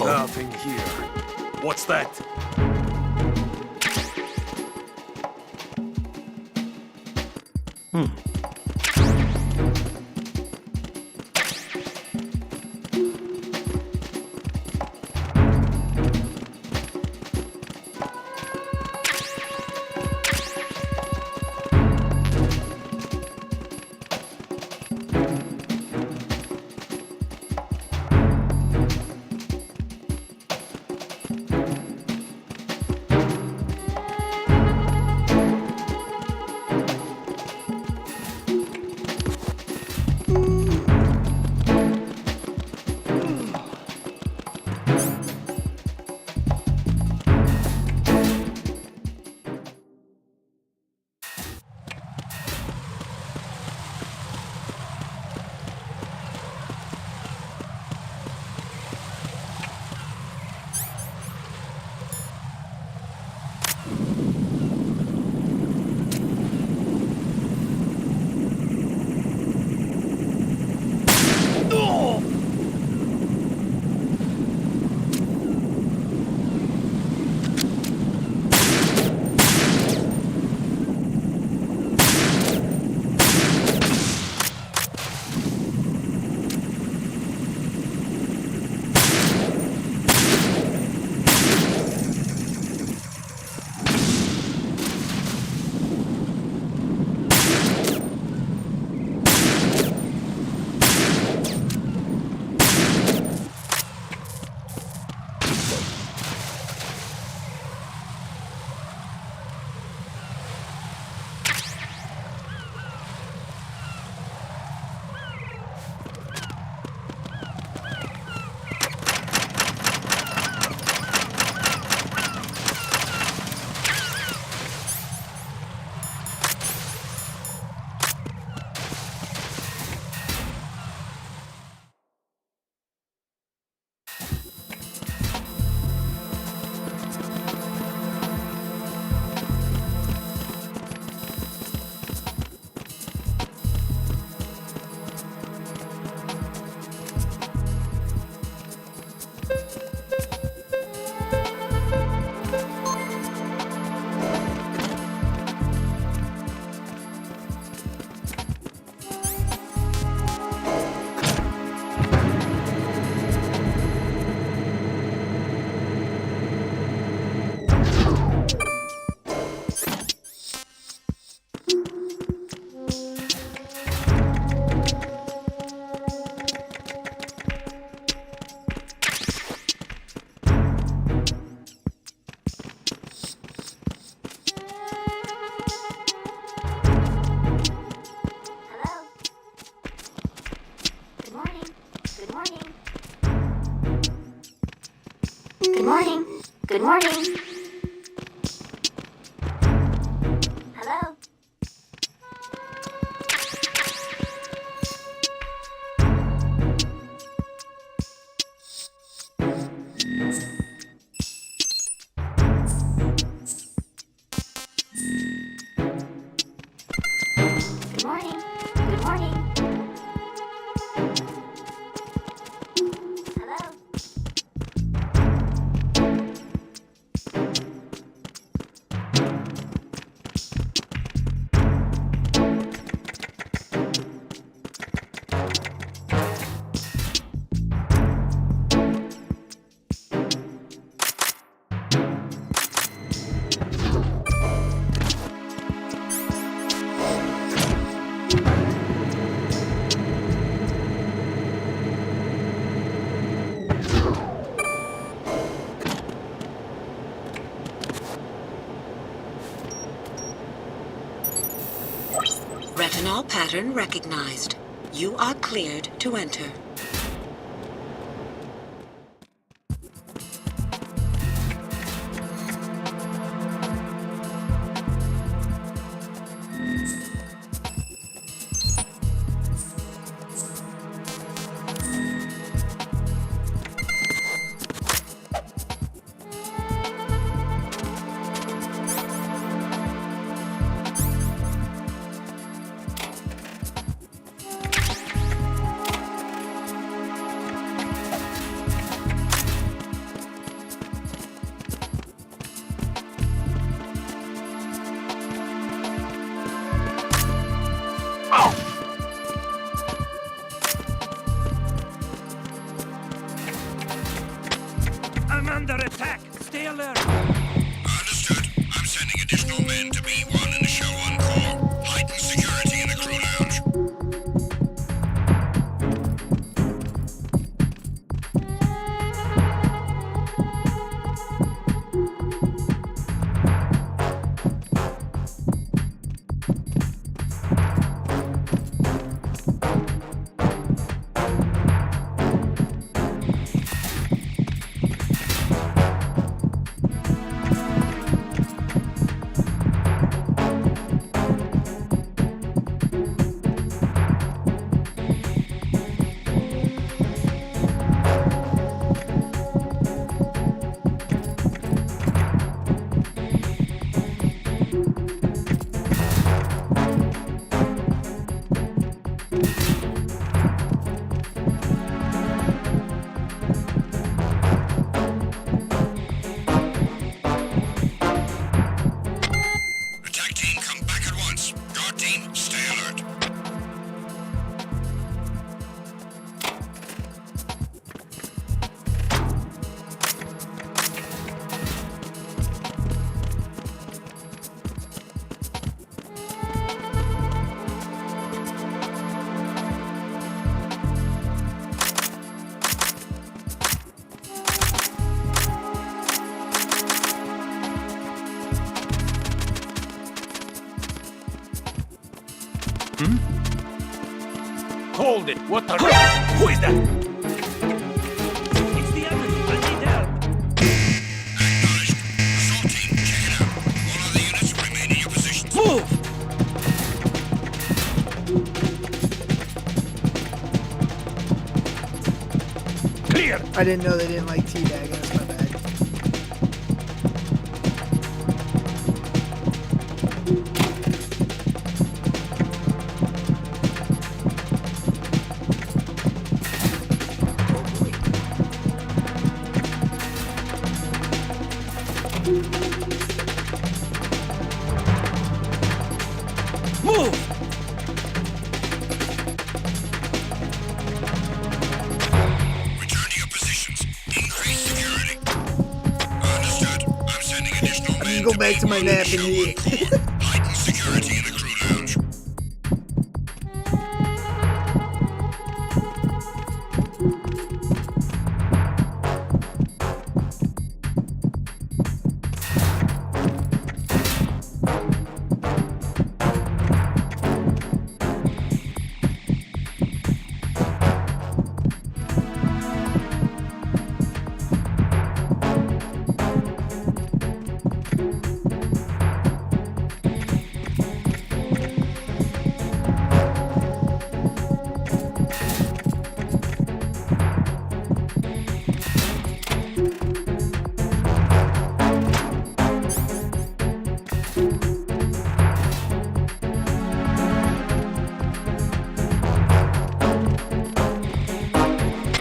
people. Nothing here. What's that? Good morning. Good morning. Hello. Good morning. Good morning. Hello. Retinol pattern recognized. You are cleared to enter. under attack. Stay alert. Understood. I'm sending additional men to B1 and the show on core. Heighten security in the crew lounge. Attack team, come back at once. Guard team, stay alert. Hold it. What the... Who is that? It's the enemy. I need help. Acknowledged. Assault team, check it out. All other units remain in your positions. Move! Clear! I didn't know they didn't like teabagging. That's my bad. Move! Return to your positions. Increase security. Understood. I'm sending additional I men can go to back to my B1 and nap show in on here. core. Heighten security in the crew lounge.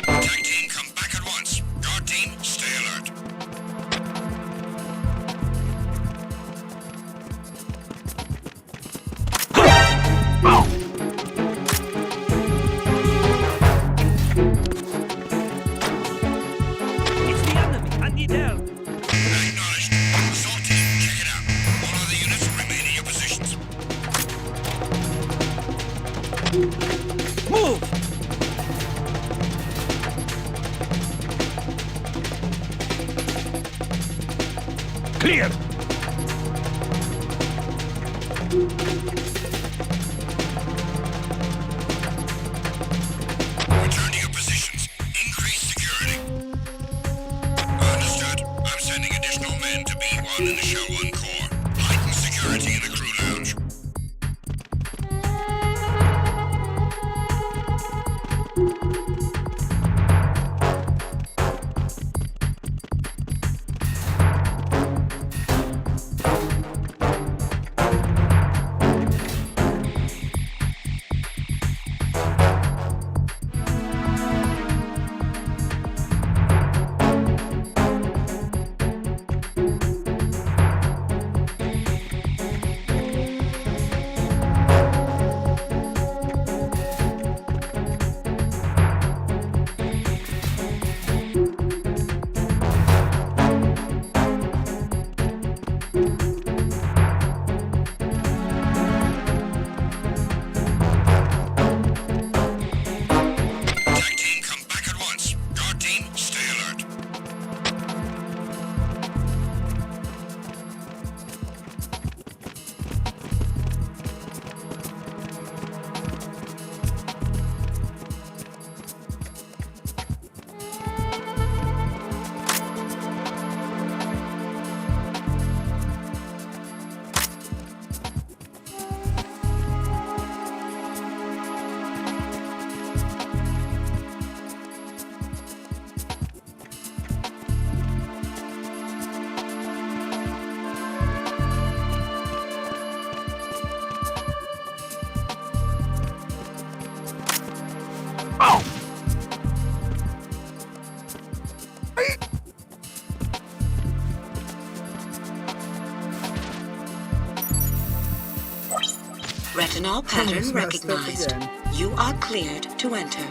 Attack team, come back at once. Guard team, stay alert. It's the enemy. I need help. Acknowledged. Assault team, check it out. All other units remain in your positions. Move! Clear! Return to your positions. Increase security. Understood. I'm sending additional men to B1 and the show on core. Heighten security in the crew lounge. Retinol pattern Almost messed up recognized. again. You are cleared to enter.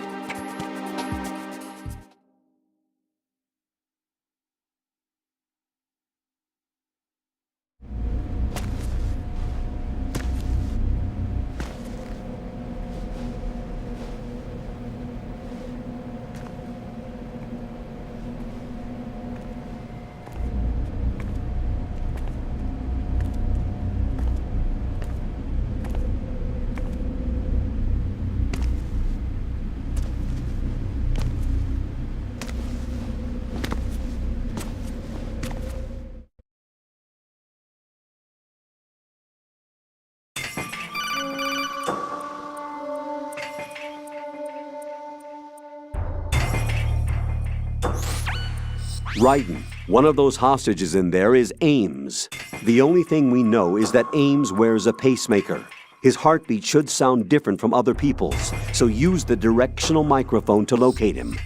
Ryden, one of those hostages in there is Ames. The only thing we know is that Ames wears a pacemaker. His heartbeat should sound different from other people's, so use the directional microphone to locate him.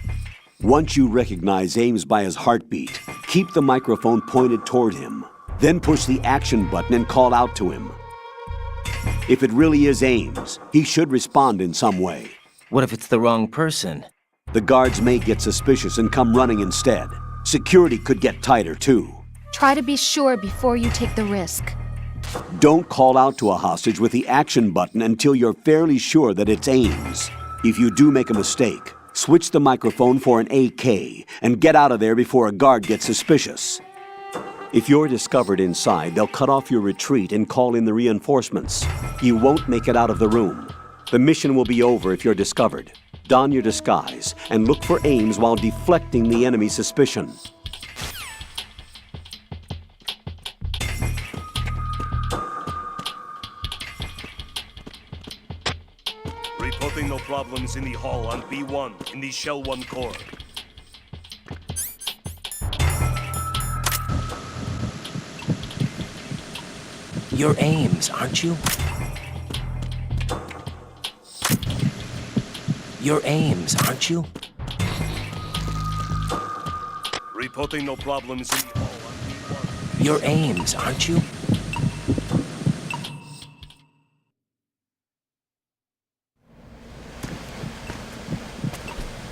Once you recognize Ames by his heartbeat, keep the microphone pointed toward him. Then push the action button and call out to him. If it really is Ames, he should respond in some way. What if it's the wrong person? The guards may get suspicious and come running instead. Security could get tighter, too. Try to be sure before you take the risk. Don't call out to a hostage with the action button until you're fairly sure that it's Ames. If you do make a mistake, switch the microphone for an AK and get out of there before a guard gets suspicious. If you're discovered inside, they'll cut off your retreat and call in the reinforcements. You won't make it out of the room. The mission will be over if you're discovered. Don your disguise and look for Ames while deflecting the enemy's suspicion. Reporting no problems in the hall on B1 in the Shell 1 core. You're Ames, aren't you? You're Ames, aren't you? Reporting no problems in the hall on B1. You're Ames, aren't you?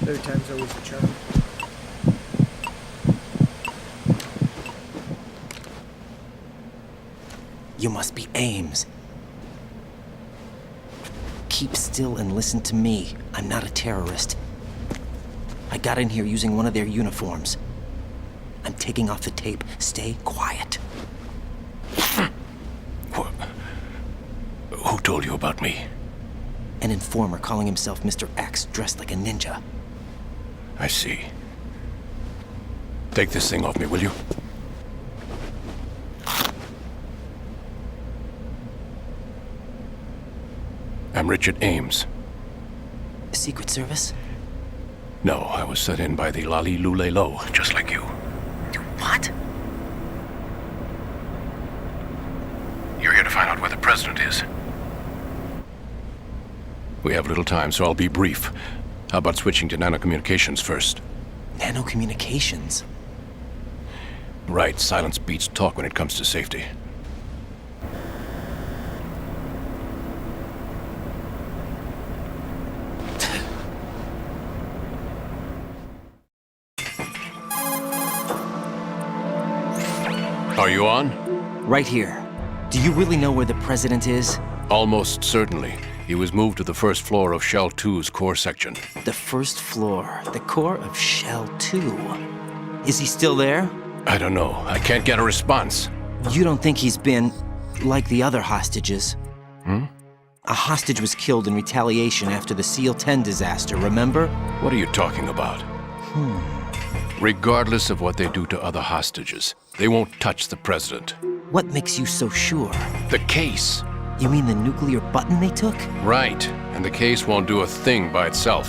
Third time's always a charm. You must be Ames. Keep still and listen to me. I'm not a terrorist. I got in here using one of their uniforms. I'm taking off the tape. Stay quiet. Who told you about me? An informer calling himself Mr. X, dressed like a ninja. I see. Take this thing off me, will you? I'm Richard Ames. Secret Service? No, I was sent in by the Lali Lule Lo, just like you. What? You're here to find out where the president is. We have little time, so I'll be brief. How about switching to nanocommunications first? Nanocommunications? Right, silence beats talk when it comes to safety. Are you on? Right here. Do you really know where the president is? Almost certainly. He was moved to the first floor of Shell 2's core section. The first floor, the core of Shell 2. Is he still there? I don't know. I can't get a response. You don't think he's been like the other hostages? A hostage was killed in retaliation after the SEAL 10 disaster, remember? What are you talking about? Regardless of what they do to other hostages, they won't touch the president. What makes you so sure? The case. You mean the nuclear button they took? Right. And the case won't do a thing by itself.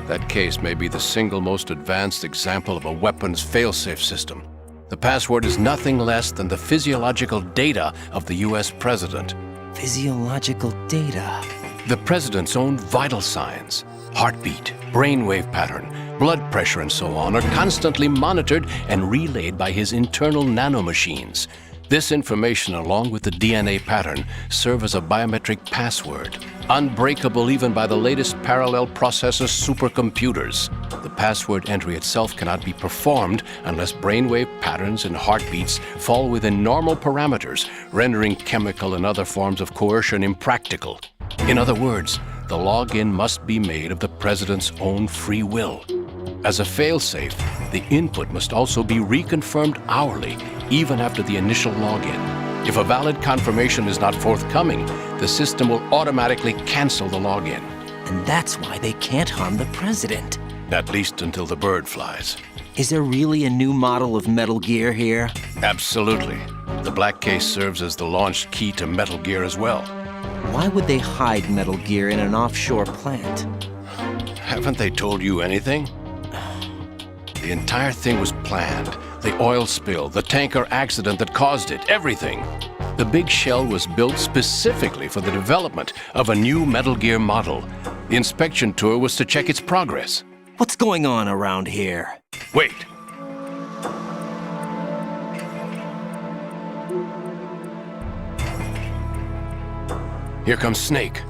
That case may be the single most advanced example of a weapons failsafe system. The password is nothing less than the physiological data of the US president. Physiological data. The president's own vital signs, heartbeat, brainwave pattern, blood pressure, and so on, are constantly monitored and relayed by his internal nanomachines. This information, along with the DNA pattern, serve as a biometric password, unbreakable even by the latest parallel processor supercomputers. The password entry itself cannot be performed unless brainwave patterns and heartbeats fall within normal parameters, rendering chemical and other forms of coercion impractical. In other words, the login must be made of the president's own free will. As a failsafe, the input must also be reconfirmed hourly, even after the initial login. If a valid confirmation is not forthcoming, the system will automatically cancel the login. And that's why they can't harm the president. At least until the bird flies. Is there really a new model of Metal Gear here? Absolutely. The black case serves as the launch key to Metal Gear as well. Why would they hide Metal Gear in an offshore plant? Haven't they told you anything? The entire thing was planned. The oil spill, the tanker accident that caused it, everything. The big shell was built specifically for the development of a new Metal Gear model. The inspection tour was to check its progress. What's going on around here? Wait. Here comes Snake.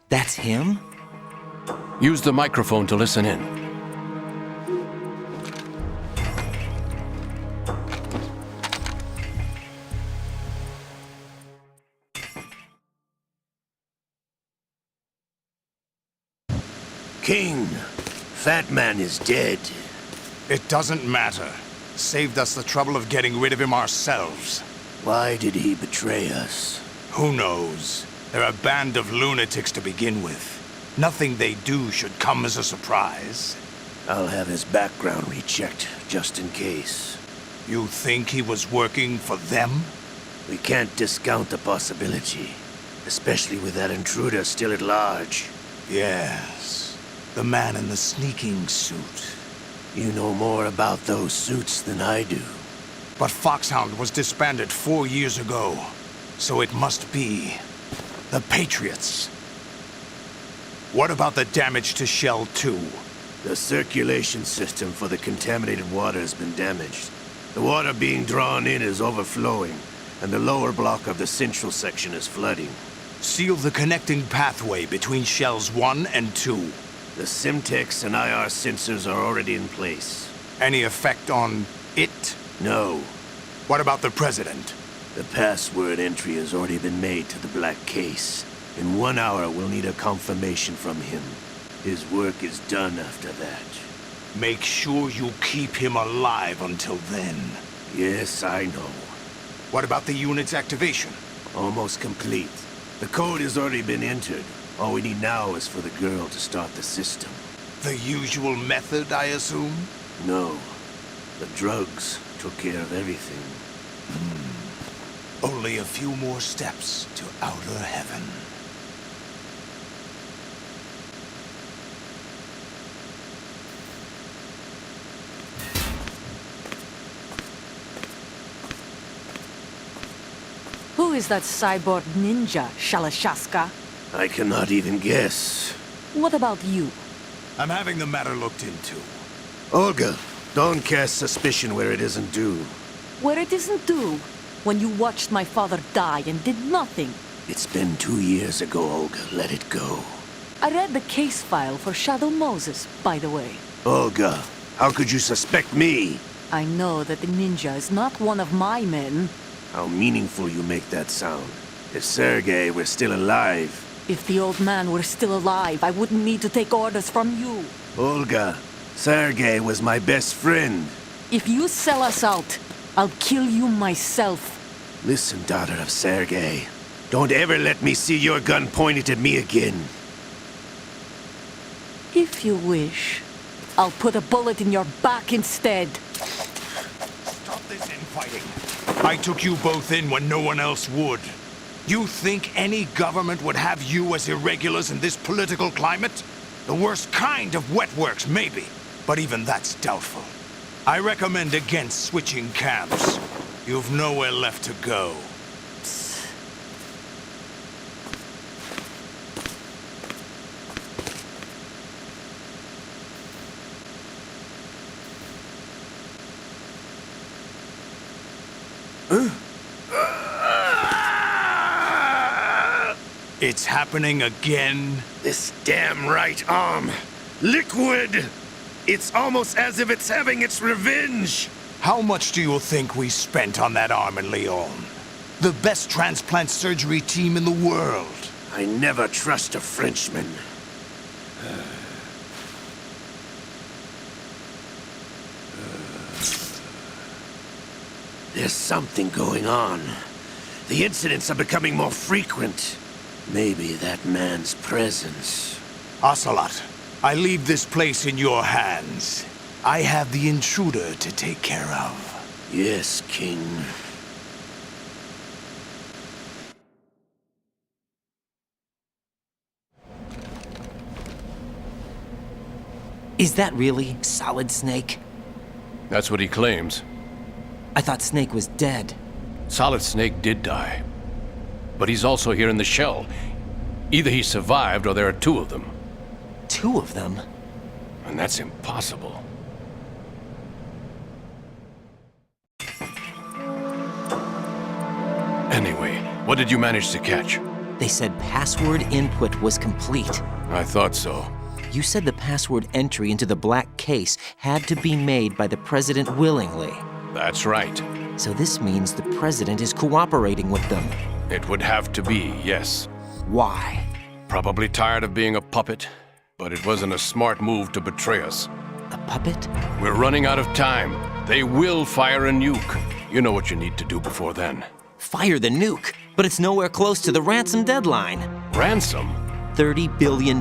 That's him? Use the microphone to listen in. King, Fat Man is dead. It doesn't matter. Saved us the trouble of getting rid of him ourselves. Why did he betray us? Who knows? They're a band of lunatics to begin with. Nothing they do should come as a surprise. I'll have his background rechecked, just in case. You think he was working for them? We can't discount the possibility, especially with that intruder still at large. Yes. The man in the sneaking suit. You know more about those suits than I do. But Foxhound was disbanded 4 years ago. So it must be the Patriots. What about the damage to Shell 2? The circulation system for the contaminated water has been damaged. The water being drawn in is overflowing, and the lower block of the central section is flooding. Seal the connecting pathway between Shells 1 and 2. The Simtex and IR sensors are already in place. Any effect on it? No. What about the President? The password entry has already been made to the black case. In 1 hour, we'll need a confirmation from him. His work is done after that. Make sure you keep him alive until then. Yes, I know. What about the unit's activation? Almost complete. The code has already been entered. All we need now is for the girl to start the system. The usual method, I assume? No. The drugs took care of everything. Only a few more steps to outer heaven. Who is that cyborg ninja, Shalashaska? I cannot even guess. What about you? I'm having the matter looked into. Olga, don't cast suspicion where it isn't due. Where it isn't due, when you watched my father die and did nothing. It's been 2 years ago, Olga. Let it go. I read the case file for Shadow Moses, by the way. Olga, how could you suspect me? I know that the ninja is not one of my men. How meaningful you make that sound. If Sergei were still alive... If the old man were still alive, I wouldn't need to take orders from you. Olga, Sergei was my best friend. If you sell us out, I'll kill you myself. Listen, daughter of Sergei. Don't ever let me see your gun pointed at me again. If you wish, I'll put a bullet in your back instead. Stop this infighting. I took you both in when no one else would. You think any government would have you as irregulars in this political climate? The worst kind of wet works, maybe. But even that's doubtful. I recommend against switching camps. You've nowhere left to go. It's happening again. This damn right arm. Liquid! It's almost as if it's having its revenge. How much do you think we spent on that arm in Lyon? The best transplant surgery team in the world. I never trust a Frenchman. There's something going on. The incidents are becoming more frequent. Maybe that man's presence. Ocelot, I leave this place in your hands. I have the intruder to take care of. Yes, King. Is that really Solid Snake? That's what he claims. I thought Snake was dead. Solid Snake did die. But he's also here in the shell. Either he survived or there are two of them. Two of them? And that's impossible. Anyway, what did you manage to catch? They said password input was complete. I thought so. You said the password entry into the black case had to be made by the president willingly. That's right. So this means the president is cooperating with them. It would have to be, yes. Why? Probably tired of being a puppet, but it wasn't a smart move to betray us. A puppet? We're running out of time. They will fire a nuke. You know what you need to do before then. Fire the nuke, but it's nowhere close to the ransom deadline. Ransom? $30 billion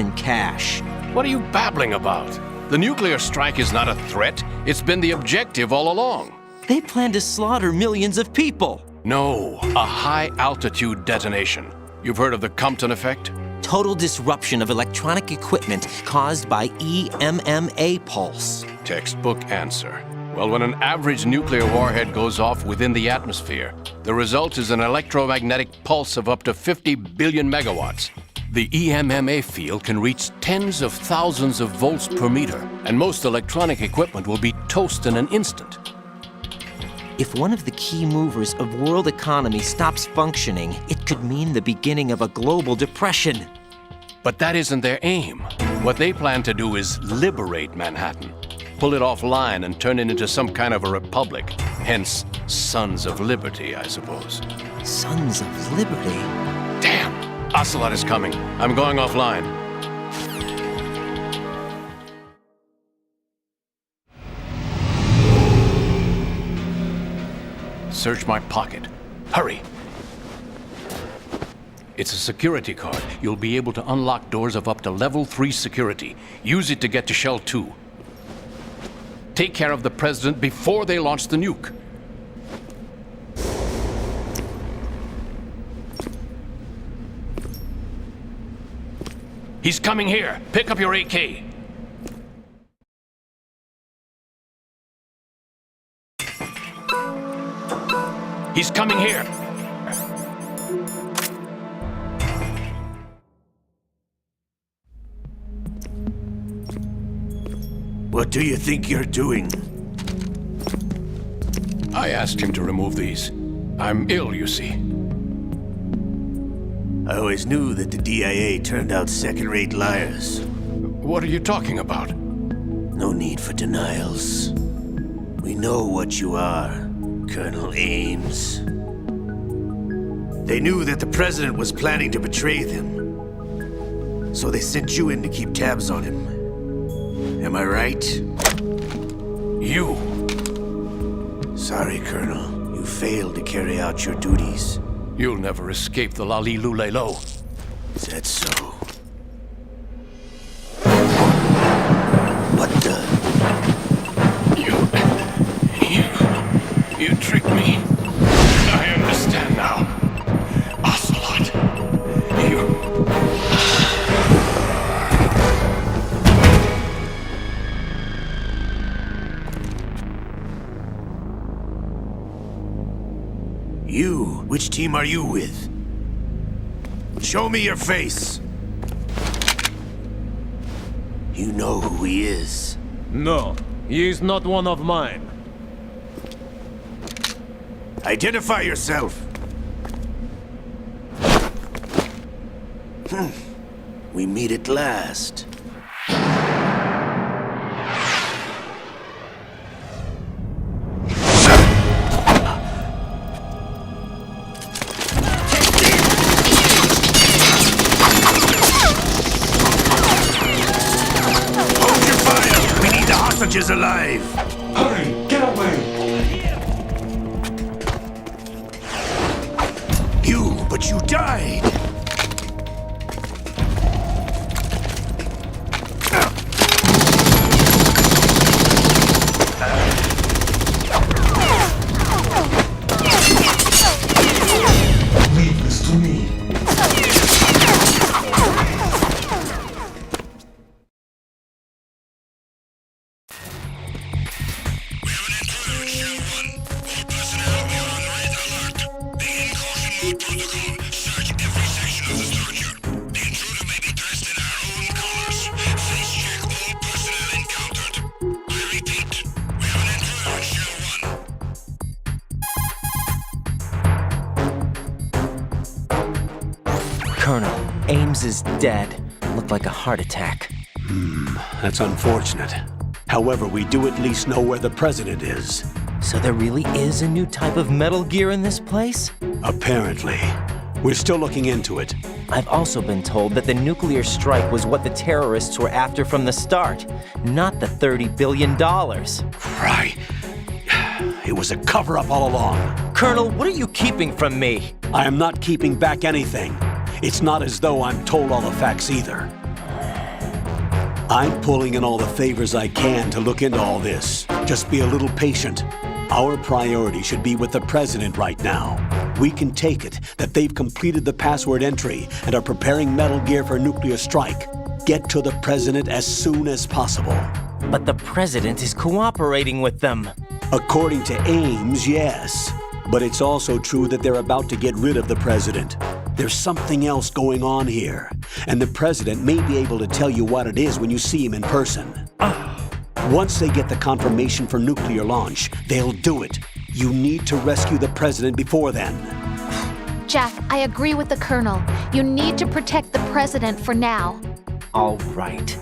in cash. What are you babbling about? The nuclear strike is not a threat. It's been the objective all along. They plan to slaughter millions of people. No, a high-altitude detonation. You've heard of the Compton effect? Total disruption of electronic equipment caused by EMMA pulse. Textbook answer. Well, when an average nuclear warhead goes off within the atmosphere, the result is an electromagnetic pulse of up to 50 billion megawatts. The EMMA field can reach tens of thousands of volts per meter, and most electronic equipment will be toast in an instant. If one of the key movers of world economy stops functioning, it could mean the beginning of a global depression. But that isn't their aim. What they plan to do is liberate Manhattan. Pull it offline and turn it into some kind of a republic. Hence, Sons of Liberty, I suppose. Sons of Liberty? Damn! Ocelot is coming. I'm going offline. Search my pocket. Hurry! It's a security card. You'll be able to unlock doors of up to level 3 security. Use it to get to Shell 2. Take care of the president before they launch the nuke. He's coming here. Pick up your AK. He's coming here. What do you think you're doing? I asked him to remove these. I'm ill, you see. I always knew that the DIA turned out second-rate liars. What are you talking about? No need for denials. We know what you are, Colonel Ames. They knew that the president was planning to betray them. So they sent you in to keep tabs on him. Am I right? You! Sorry, Colonel. You failed to carry out your duties. You'll never escape the Lalilulelo. Is that so? What the? You tricked me. I understand now. Ocelot. You? Which team are you with? Show me your face. You know who he is. No, he is not one of mine. Identify yourself. We meet at last. Hold your fire! We need the hostages alive! Hurry! Get away! But you died! Leave this to me. Colonel, Ames is dead. Looked like a heart attack. That's unfortunate. However, we do at least know where the president is. So there really is a new type of Metal Gear in this place? Apparently. We're still looking into it. I've also been told that the nuclear strike was what the terrorists were after from the start, not the $30 billion. Right. It was a cover-up all along. Colonel, what are you keeping from me? I am not keeping back anything. It's not as though I'm told all the facts either. I'm pulling in all the favors I can to look into all this. Just be a little patient. Our priority should be with the president right now. We can take it that they've completed the password entry and are preparing Metal Gear for nuclear strike. Get to the president as soon as possible. But the president is cooperating with them. According to Ames, yes. But it's also true that they're about to get rid of the president. There's something else going on here, and the president may be able to tell you what it is when you see him in person. Once they get the confirmation for nuclear launch, they'll do it. You need to rescue the president before then. Jack, I agree with the Colonel. You need to protect the president for now. All right.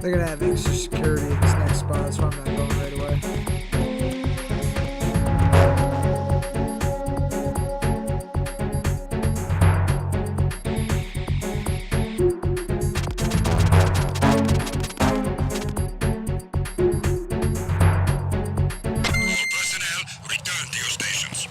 They're gonna have extra security in this next spot, so I'm not going right away. Personnel, return to your stations.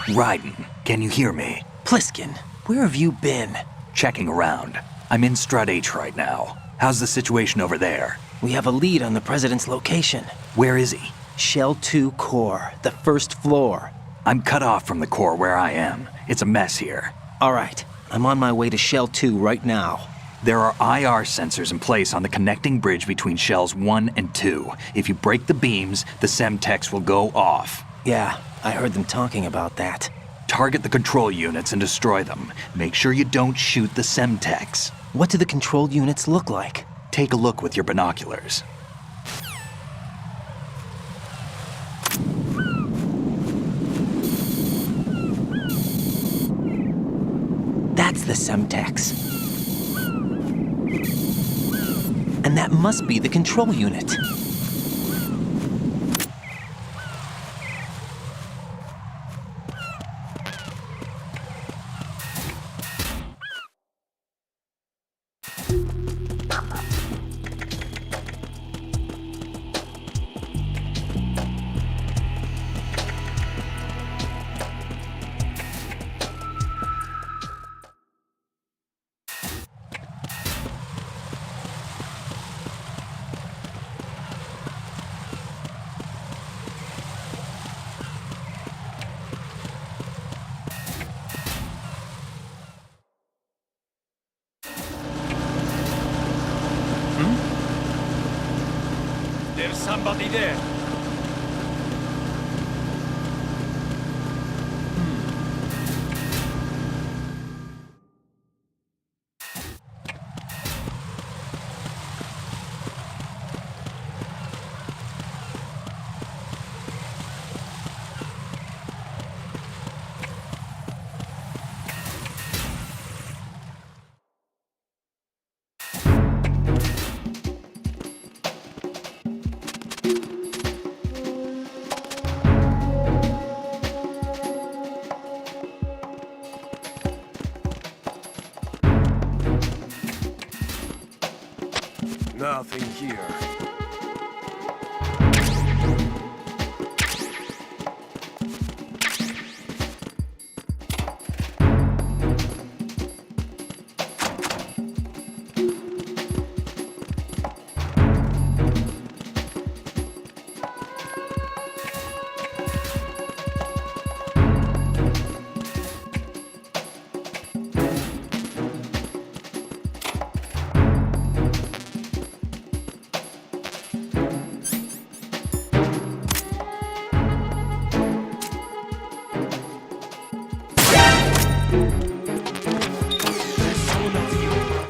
Raiden, can you hear me? Pliskin, where have you been? Checking around. I'm in Strut H right now. How's the situation over there? We have a lead on the president's location. Where is he? Shell 2 core, the first floor. I'm cut off from the core where I am. It's a mess here. All right, I'm on my way to Shell 2 right now. There are IR sensors in place on the connecting bridge between Shells 1 and 2. If you break the beams, the Semtex will go off. Yeah, I heard them talking about that. Target the control units and destroy them. Make sure you don't shoot the Semtex. What do the control units look like? Take a look with your binoculars. That's the Semtex. And that must be the control unit. somebody there? Nothing here.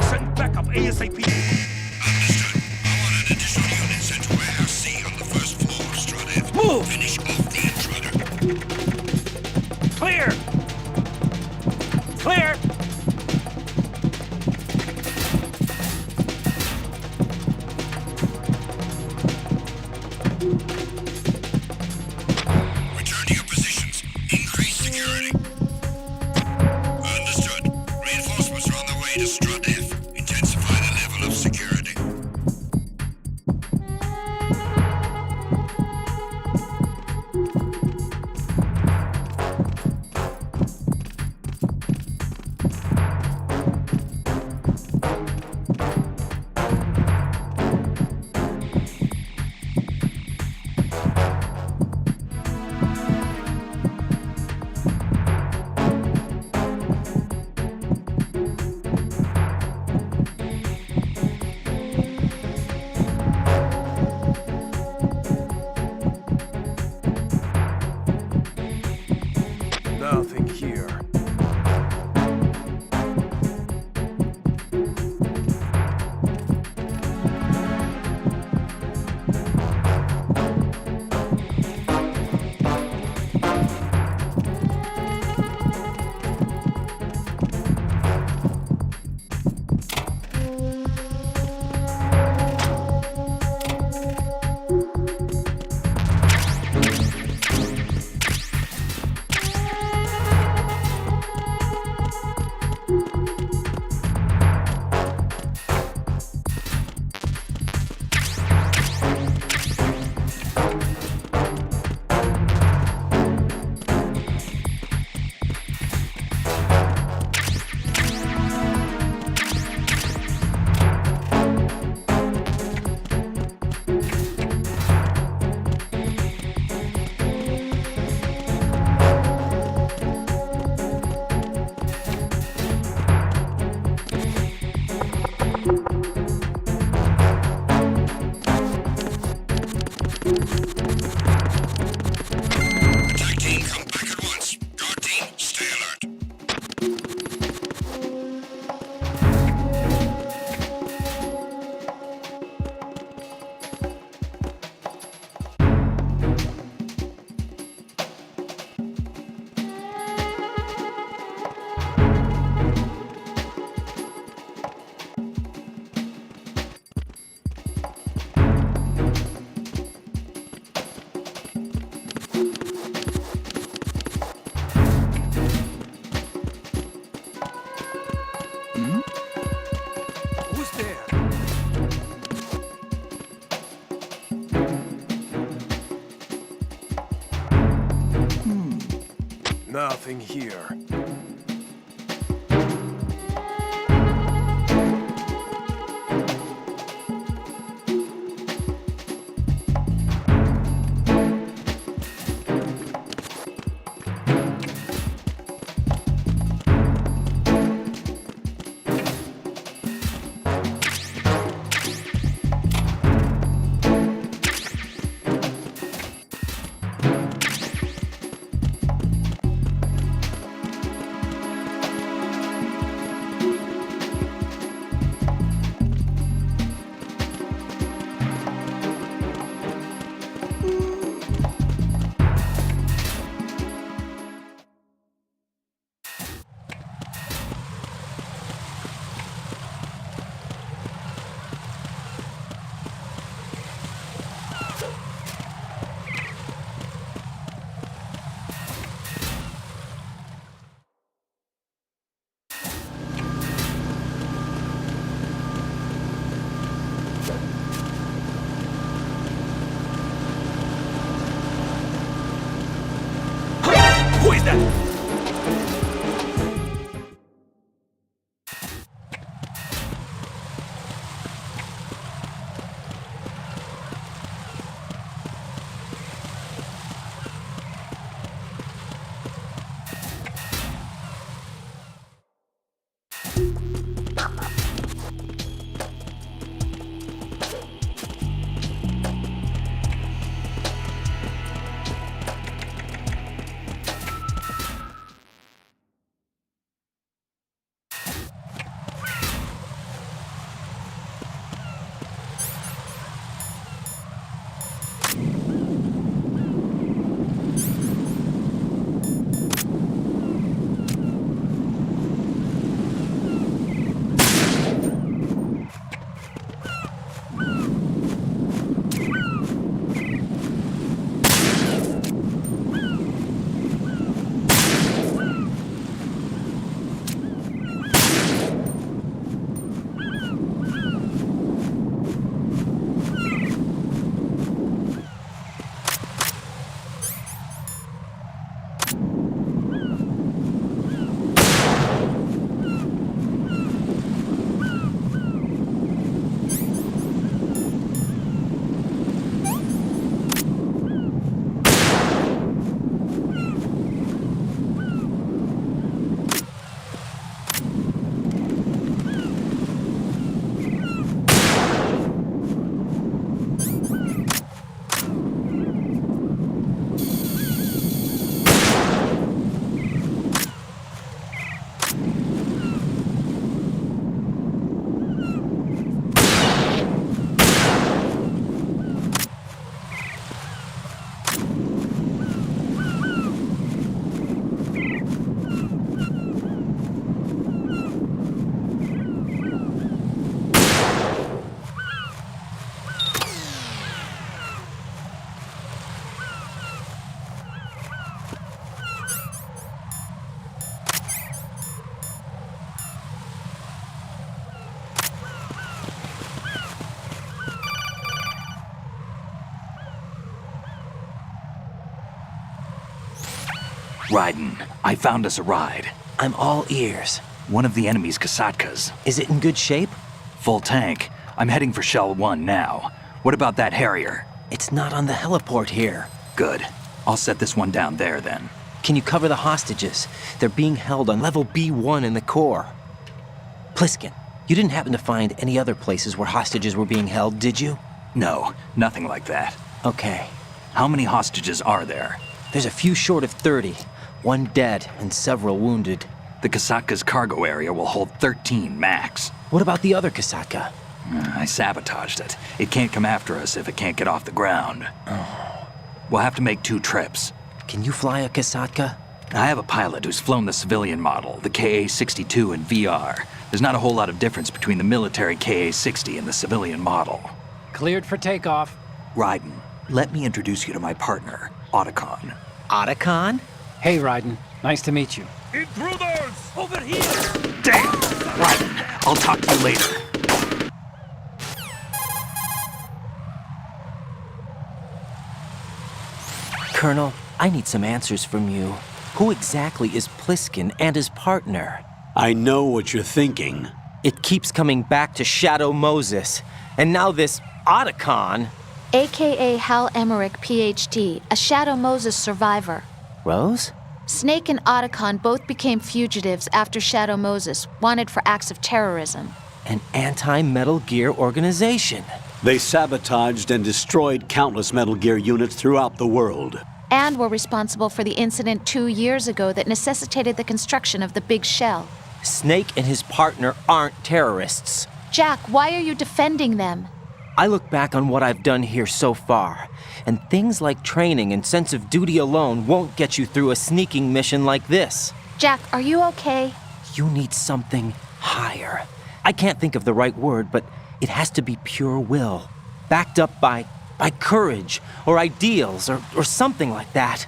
Send backup ASAP. Understood. I want an additional unit sent to Warehouse C on the first floor of Stradiv. Move! Finish off the intruder. Clear! Clear! Return to your positions. Increase security. Understood. Reinforcements are on the way to Stradiv. Intensify the level of security. Nothing here. Attack team, come back at once. Guard team, stay alert. Who's there? Nothing here. Raiden, I found us a ride. I'm all ears. One of the enemy's Kasatkas. Is it in good shape? Full tank. I'm heading for Shell 1 now. What about that Harrier? It's not on the heliport here. Good. I'll set this one down there then. Can you cover the hostages? They're being held on level B1 in the core. Pliskin, you didn't happen to find any other places where hostages were being held, did you? No, nothing like that. Okay. How many hostages are there? There's a few short of 30. One dead and several wounded. The Kasatka's cargo area will hold 13 max. What about the other Kasatka? I sabotaged it. It can't come after us if it can't get off the ground. We'll have to make 2 trips. Can you fly a Kasatka? I have a pilot who's flown the civilian model, the KA-62 in VR. There's not a whole lot of difference between the military KA-60 and the civilian model. Cleared for takeoff. Raiden, let me introduce you to my partner, Otacon. Otacon? Hey, Raiden. Nice to meet you. Intruders! Over here! Damn! Raiden, I'll talk to you later. Colonel, I need some answers from you. Who exactly is Pliskin and his partner? I know what you're thinking. It keeps coming back to Shadow Moses. And now this Otacon. AKA Hal Emmerich, PhD, a Shadow Moses survivor. Rose? Snake and Otacon both became fugitives after Shadow Moses, wanted for acts of terrorism. An anti-Metal Gear organization. They sabotaged and destroyed countless Metal Gear units throughout the world. And were responsible for the incident 2 years ago that necessitated the construction of the big shell. Snake and his partner aren't terrorists. Jack, why are you defending them? I look back on what I've done here so far, and things like training and sense of duty alone won't get you through a sneaking mission like this. Jack, are you okay? You need something higher. I can't think of the right word, but it has to be pure will, backed up by courage or ideals or something like that.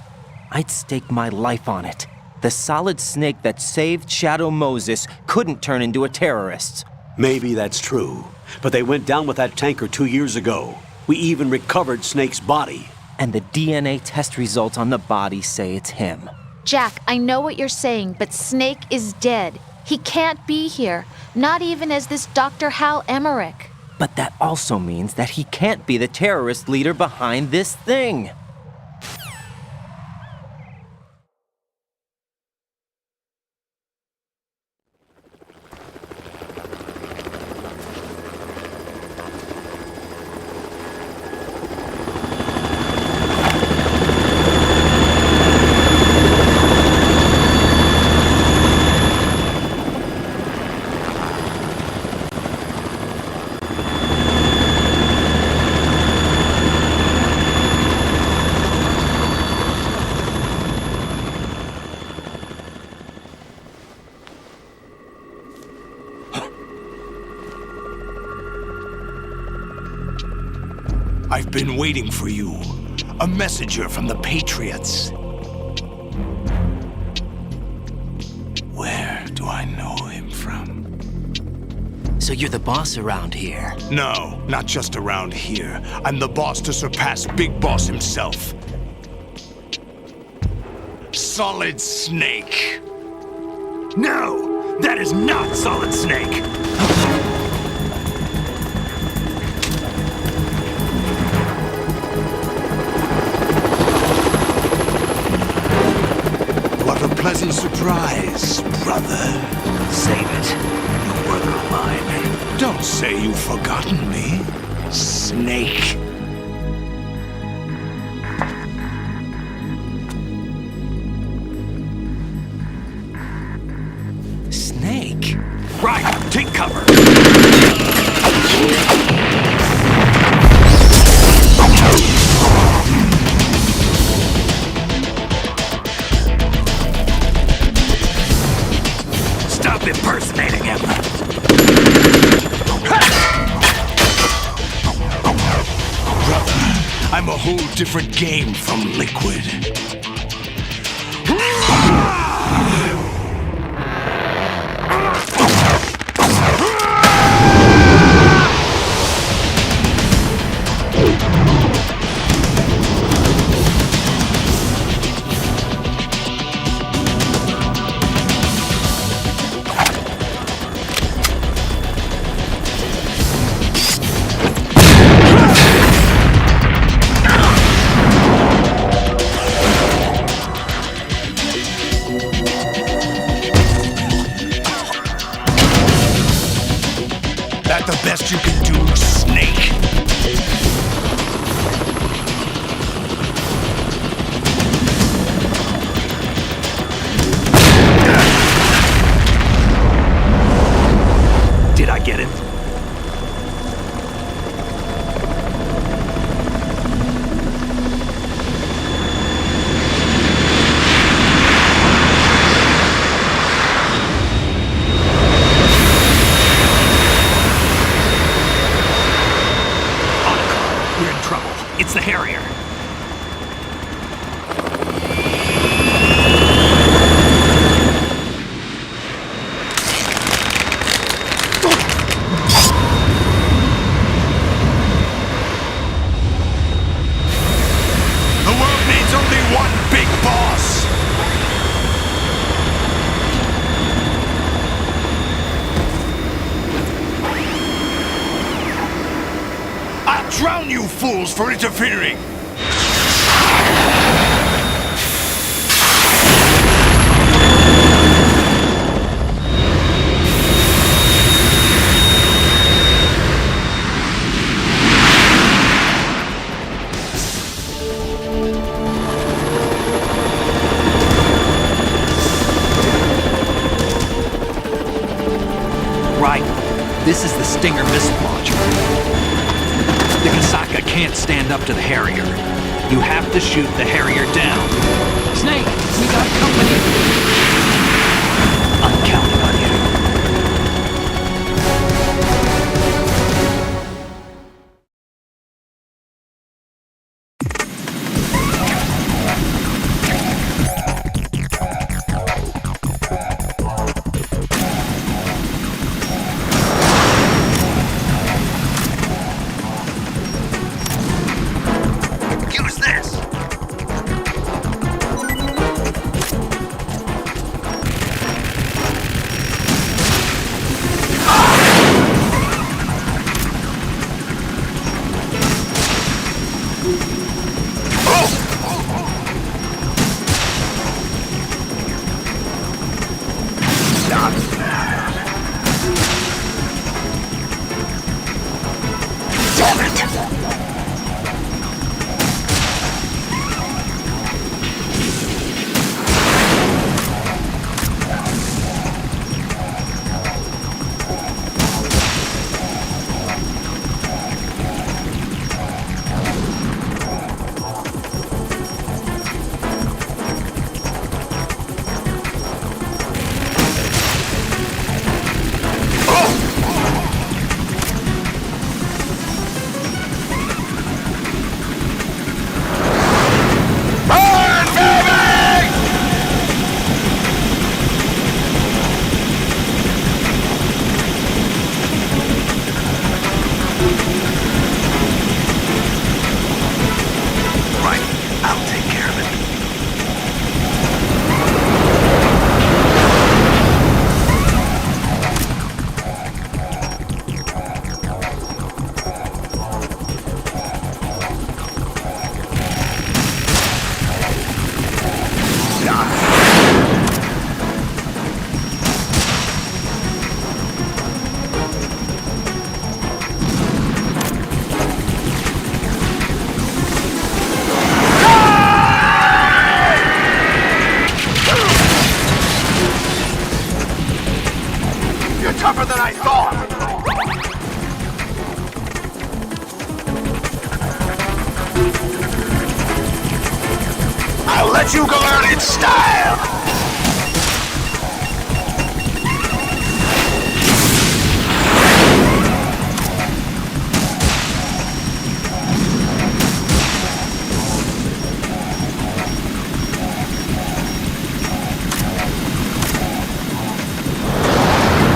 I'd stake my life on it. The solid snake that saved Shadow Moses couldn't turn into a terrorist. Maybe that's true, but they went down with that tanker 2 years ago. We even recovered Snake's body. And the DNA test results on the body say it's him. Jack, I know what you're saying, but Snake is dead. He can't be here, not even as this Dr. Hal Emmerich. But that also means that he can't be the terrorist leader behind this thing. I've been waiting for you. A messenger from the Patriots. Where do I know him from? So you're the boss around here? No, not just around here. I'm the boss to surpass Big Boss himself. Solid Snake. No, that is not Solid Snake. What a pleasant surprise, brother. Save it. You work of mine. Don't say you've forgotten me, Snake. Snake? Right, take cover. Stop impersonating him. Brother, I'm a whole different game from Liquid. that the best you can do, Snake? Did I get it? We're in trouble. It's the Harrier. The world needs only one big boss! I'll drown you fools for interfering! Right. This is the Stinger missile launcher. The Kasaka can't stand up to the Harrier. You have to shoot the Harrier down. Snake, we got company. I'm counting on you. Use this! Tougher than I thought! I'll let you go out in style!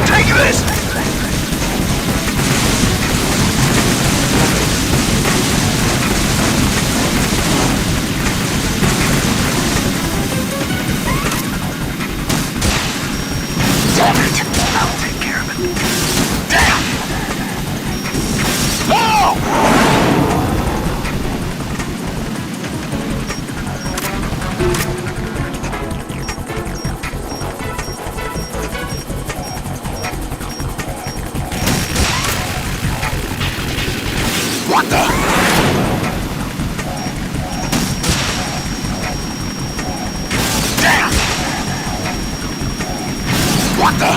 Take this! What the? Damn! What the?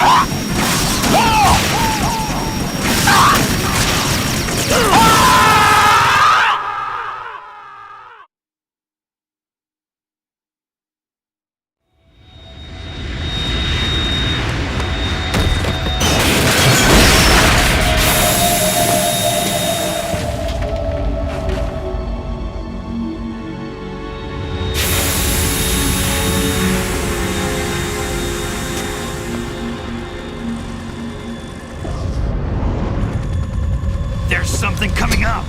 Ah! Oh! Ah! Ah! There's something coming up!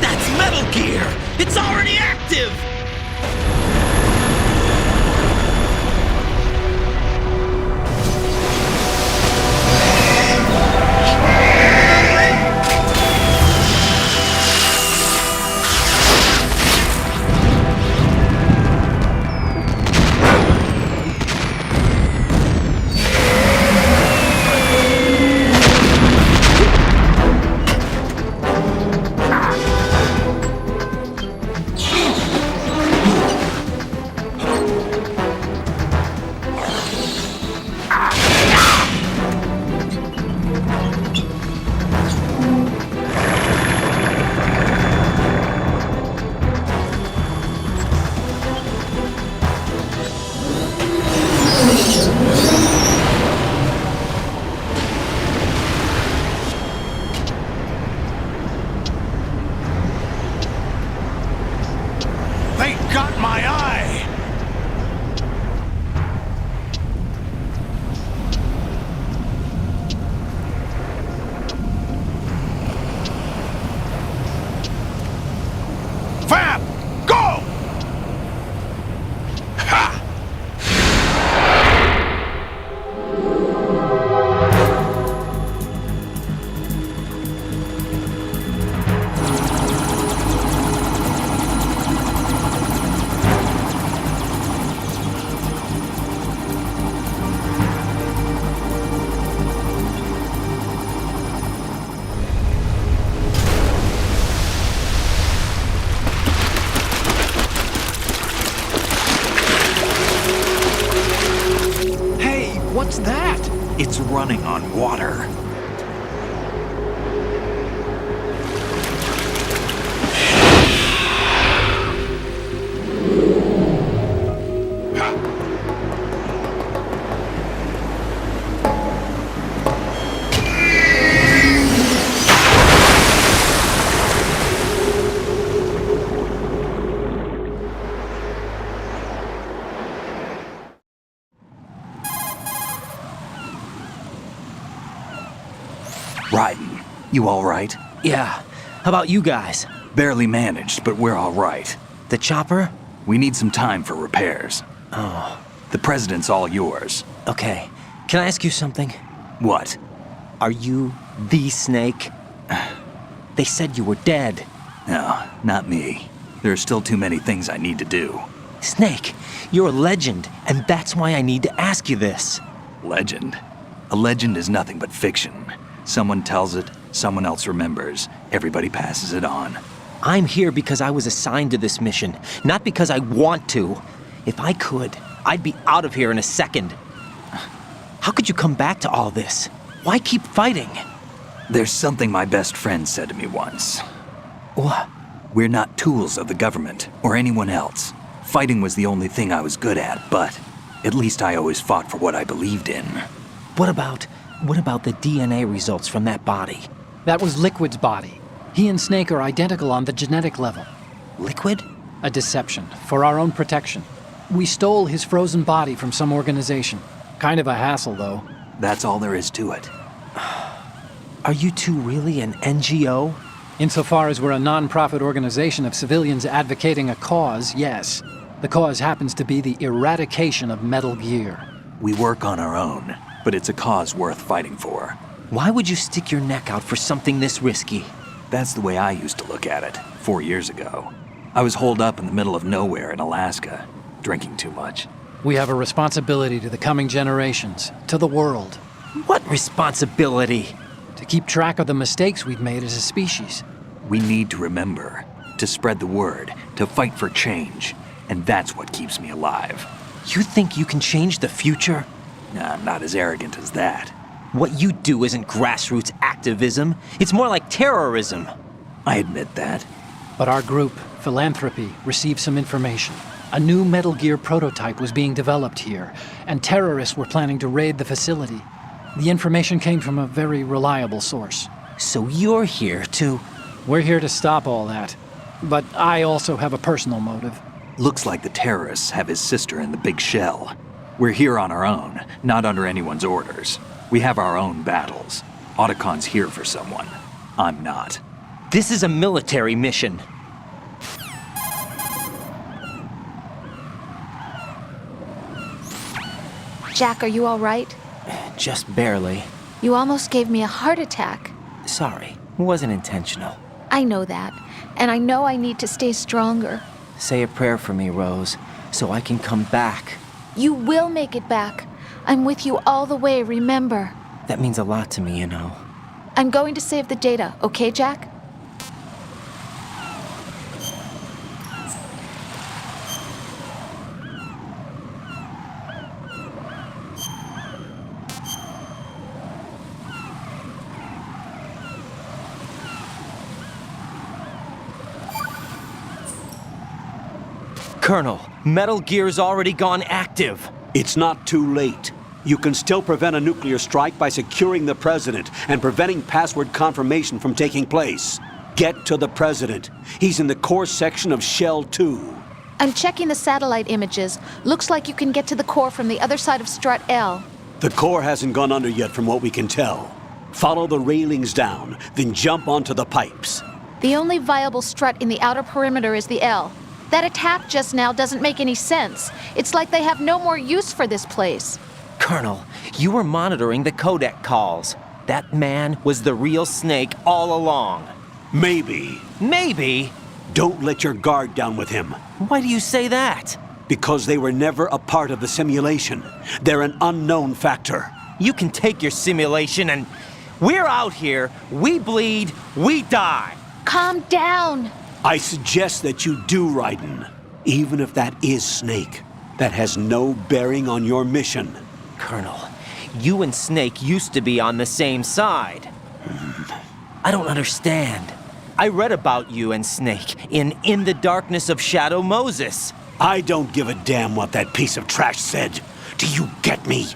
That's Metal Gear! It's already active! They got my eye! Fab! Go! Ha! Hey, what's that? It's running on water. Raiden, you all right? Yeah. How about you guys? Barely managed, but we're all right. The chopper? We need some time for repairs. Oh. The president's all yours. Okay. Can I ask you something? What? Are you the Snake? They said you were dead. No, not me. There are still too many things I need to do. Snake, you're a legend, and that's why I need to ask you this. Legend? A legend is nothing but fiction. Someone tells it, someone else remembers. Everybody passes it on. I'm here because I was assigned to this mission, not because I want to. If I could, I'd be out of here in a second. How could you come back to all this? Why keep fighting? There's something my best friend said to me once. What? We're not tools of the government or anyone else. Fighting was the only thing I was good at, but at least I always fought for what I believed in. What about the DNA results from that body? That was Liquid's body. He and Snake are identical on the genetic level. Liquid? A deception, for our own protection. We stole his frozen body from some organization. Kind of a hassle, though. That's all there is to it. Are you two really an NGO? Insofar as we're a non-profit organization of civilians advocating a cause, yes. The cause happens to be the eradication of Metal Gear. We work on our own, but it's a cause worth fighting for. Why would you stick your neck out for something this risky? That's the way I used to look at it 4 years ago. I was holed up in the middle of nowhere in Alaska, drinking too much. We have a responsibility to the coming generations, to the world. What responsibility? To keep track of the mistakes we've made as a species. We need to remember, to spread the word, to fight for change. And that's what keeps me alive. You think you can change the future? Nah, I'm not as arrogant as that. What you do isn't grassroots activism. It's more like terrorism. I admit that. But our group, Philanthropy, received some information. A new Metal Gear prototype was being developed here, and terrorists were planning to raid the facility. The information came from a very reliable source. So you're here to... We're here to stop all that. But I also have a personal motive. Looks like the terrorists have his sister in the big shell. We're here on our own, not under anyone's orders. We have our own battles. Otacon's here for someone. I'm not. This is a military mission. Jack, are you all right? Just barely. You almost gave me a heart attack. Sorry, it wasn't intentional. I know that, and I know I need to stay stronger. Say a prayer for me, Rose, so I can come back. You will make it back. I'm with you all the way, remember? That means a lot to me, you know. I'm going to save the data, okay, Jack? Colonel, Metal Gear's already gone active. It's not too late. You can still prevent a nuclear strike by securing the president and preventing password confirmation from taking place. Get to the president. He's in the core section of Shell 2. I'm checking the satellite images. Looks like you can get to the core from the other side of Strut L. The core hasn't gone under yet from what we can tell. Follow the railings down, then jump onto the pipes. The only viable strut in the outer perimeter is the L. That attack just now doesn't make any sense. It's like they have no more use for this place. Colonel, you were monitoring the codec calls. That man was the real Snake all along. Maybe. Maybe? Don't let your guard down with him. Why do you say that? Because they were never a part of the simulation. They're an unknown factor. You can take your simulation and... We're out here, we bleed, we die. Calm down. I suggest that you do, Raiden. Even if that is Snake. That has no bearing on your mission. Colonel, you and Snake used to be on the same side. I don't understand. I read about you and Snake in the Darkness of Shadow Moses. I don't give a damn what that piece of trash said. Do you get me?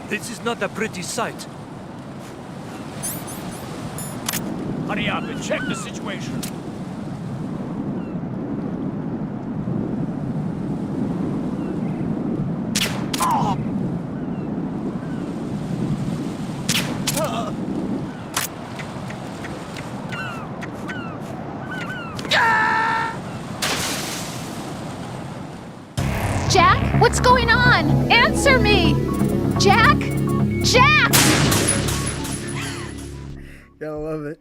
This is not a pretty sight. Hurry up and check the situation. Jack, what's going on? Answer me! Jack! Jack! Gotta love it.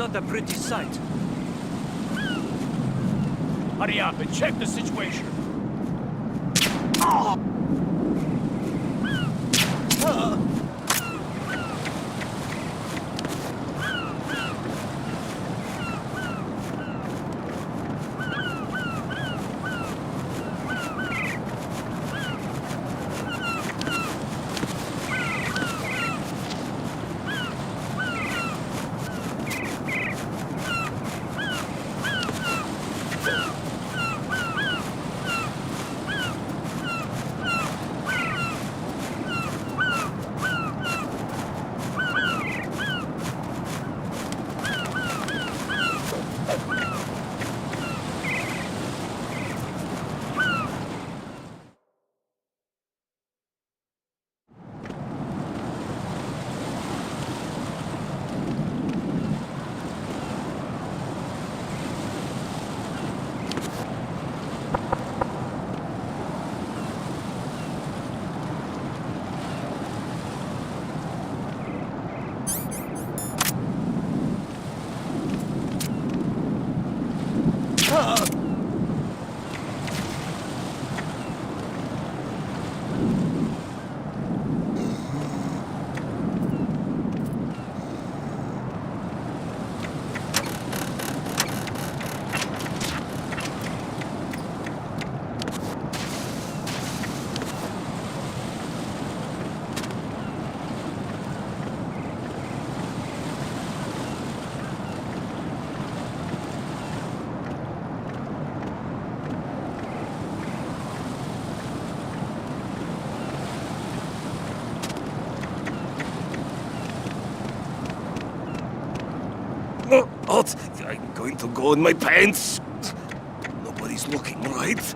not a pretty sight. Hurry up and check the situation. What? I'm going to go in my pants. Nobody's looking, right?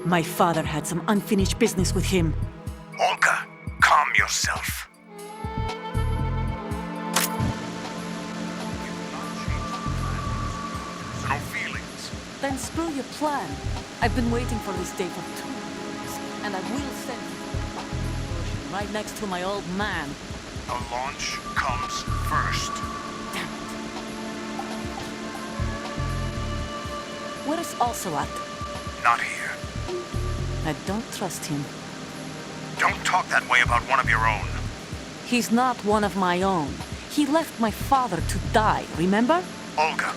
My father had some unfinished business with him. Olga, calm yourself. No feelings. Then spill your plan. I've been waiting for this day for 2 years, and I will send you right next to my old man. The launch comes first. Damn it. Where's Ocelot? Not here. I don't trust him. Don't talk that way about one of your own. He's not one of my own. He left my father to die, remember? Olga,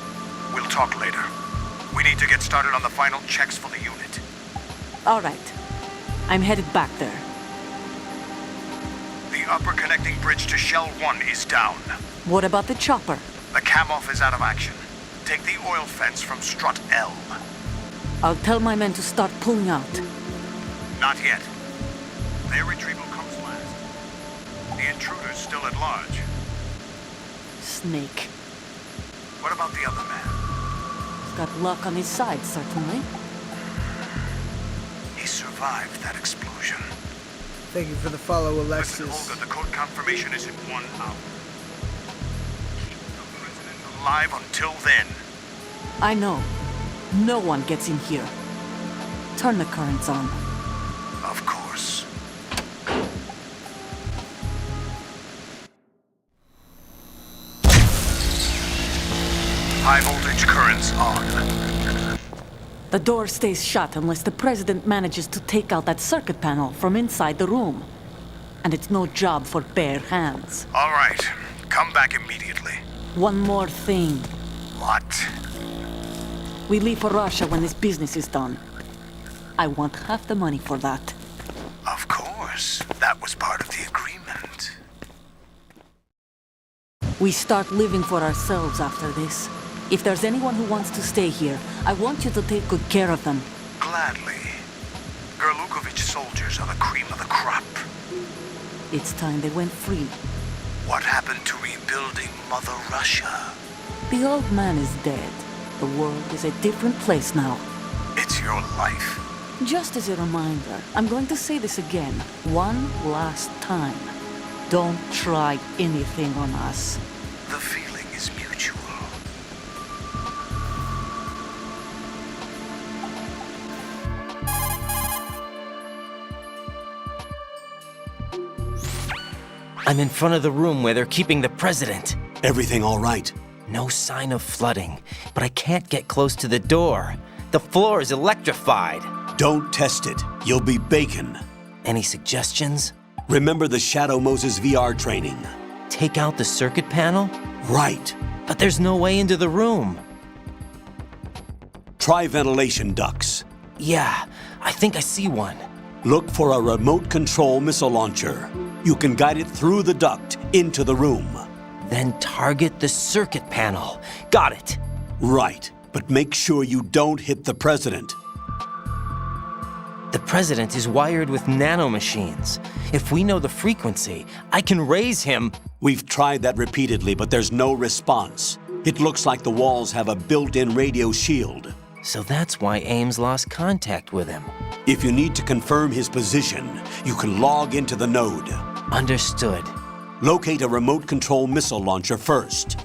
we'll talk later. We need to get started on the final checks for the unit. All right. I'm headed back there. The upper connecting bridge to Shell 1 is down. What about the chopper? The cam-off is out of action. Take the oil fence from strut L. I'll tell my men to start pulling out. Not yet. Their retrieval comes last. The intruder's still at large. Snake. What about the other man? He's got luck on his side, certainly. He survived that explosion. Thank you for the follow, Alexis. Listen, Olga, the code confirmation is in 1 hour. Keep the president alive until then. I know. No one gets in here. Turn the currents on. Of course. High voltage currents on. The door stays shut unless the president manages to take out that circuit panel from inside the room. And it's no job for bare hands. All right. Come back immediately. One more thing. What? We leave for Russia when this business is done. I want half the money for that. Of course. That was part of the agreement. We start living for ourselves after this. If there's anyone who wants to stay here, I want you to take good care of them. Gladly. Gerlukovich soldiers are the cream of the crop. It's time they went free. What happened to rebuilding Mother Russia? The old man is dead. The world is a different place now. It's your life. Just as a reminder, I'm going to say this again, one last time. Don't try anything on us. The feeling is mutual. I'm in front of the room where they're keeping the president. Everything all right? No sign of flooding, but I can't get close to the door. The floor is electrified. Don't test it. You'll be bacon. Any suggestions? Remember the Shadow Moses VR training. Take out the circuit panel? Right. But there's no way into the room. Try ventilation ducts. Yeah, I think I see one. Look for a remote control missile launcher. You can guide it through the duct into the room. Then target the circuit panel. Got it. Right, but make sure you don't hit the president. The president is wired with nanomachines. If we know the frequency, I can raise him. We've tried that repeatedly, but there's no response. It looks like the walls have a built-in radio shield. So that's why Ames lost contact with him. If you need to confirm his position, you can log into the node. Understood. Locate a remote control missile launcher first.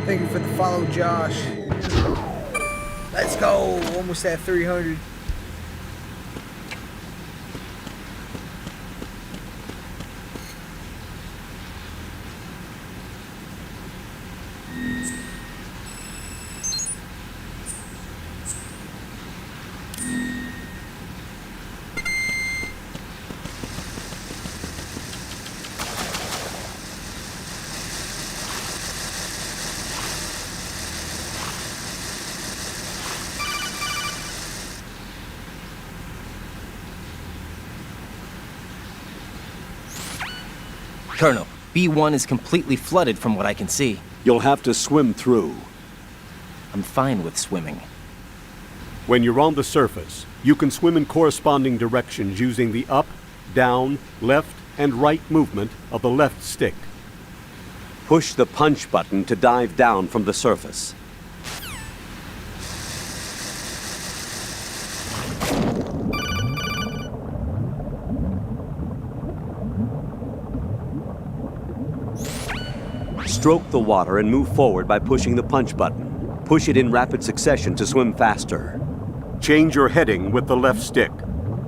Thank you for the follow, Josh. Let's go. Almost at 300. Colonel, B1 is completely flooded from what I can see. You'll have to swim through. I'm fine with swimming. When you're on the surface, you can swim in corresponding directions using the up, down, left, and right movement of the left stick. Push the punch button to dive down from the surface. Stroke the water and move forward by pushing the punch button. Push it in rapid succession to swim faster. Change your heading with the left stick.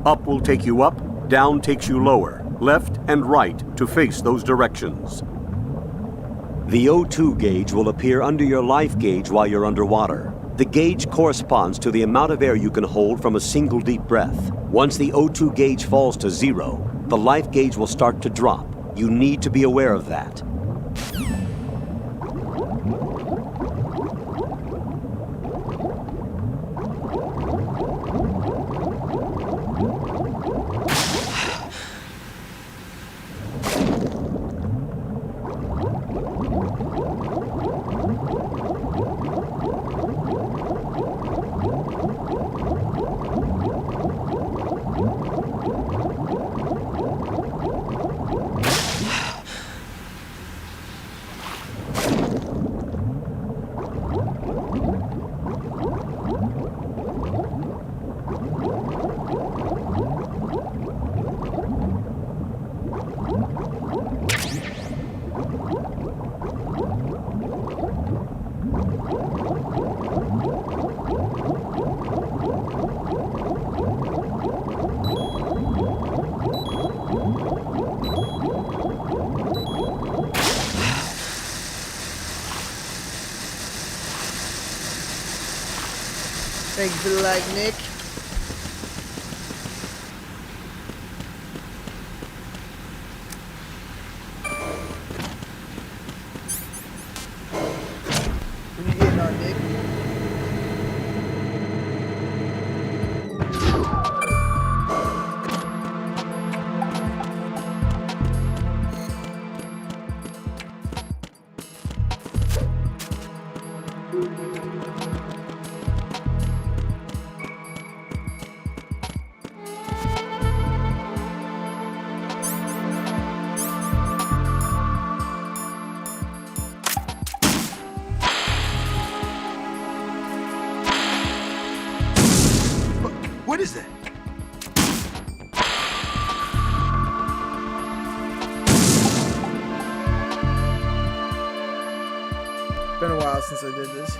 Up will take you up, down takes you lower, left and right to face those directions. The O2 gauge will appear under your life gauge while you're underwater. The gauge corresponds to the amount of air you can hold from a single deep breath. Once the O2 gauge falls to 0, the life gauge will start to drop. You need to be aware of that. Thank you for the like, Nick. What are you getting on, Nick? What is that? Been a while since I did this.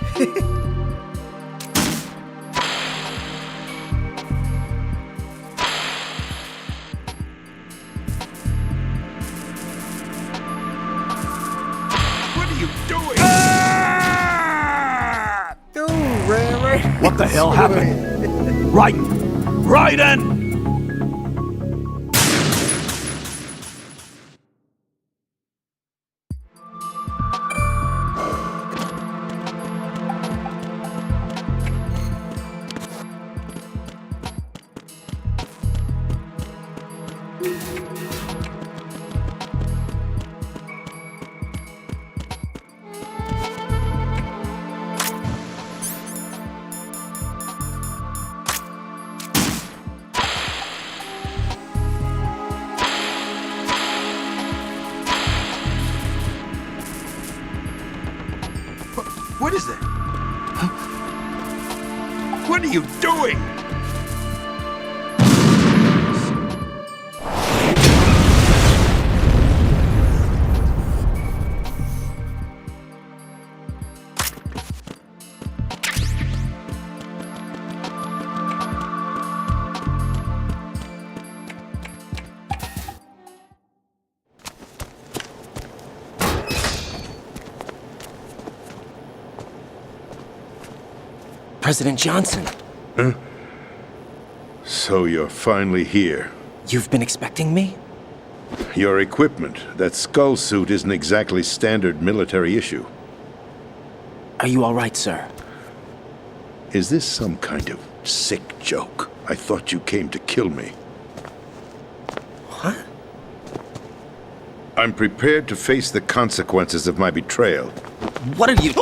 What are you doing? Dude, right. What the hell happened? Raiden! Raiden! What is that? What are you doing? President Johnson. Huh? So you're finally here. You've been expecting me? Your equipment, that skull suit, isn't exactly standard military issue. Are you all right, sir? Is this some kind of sick joke? I thought you came to kill me. What? I'm prepared to face the consequences of my betrayal. What are you...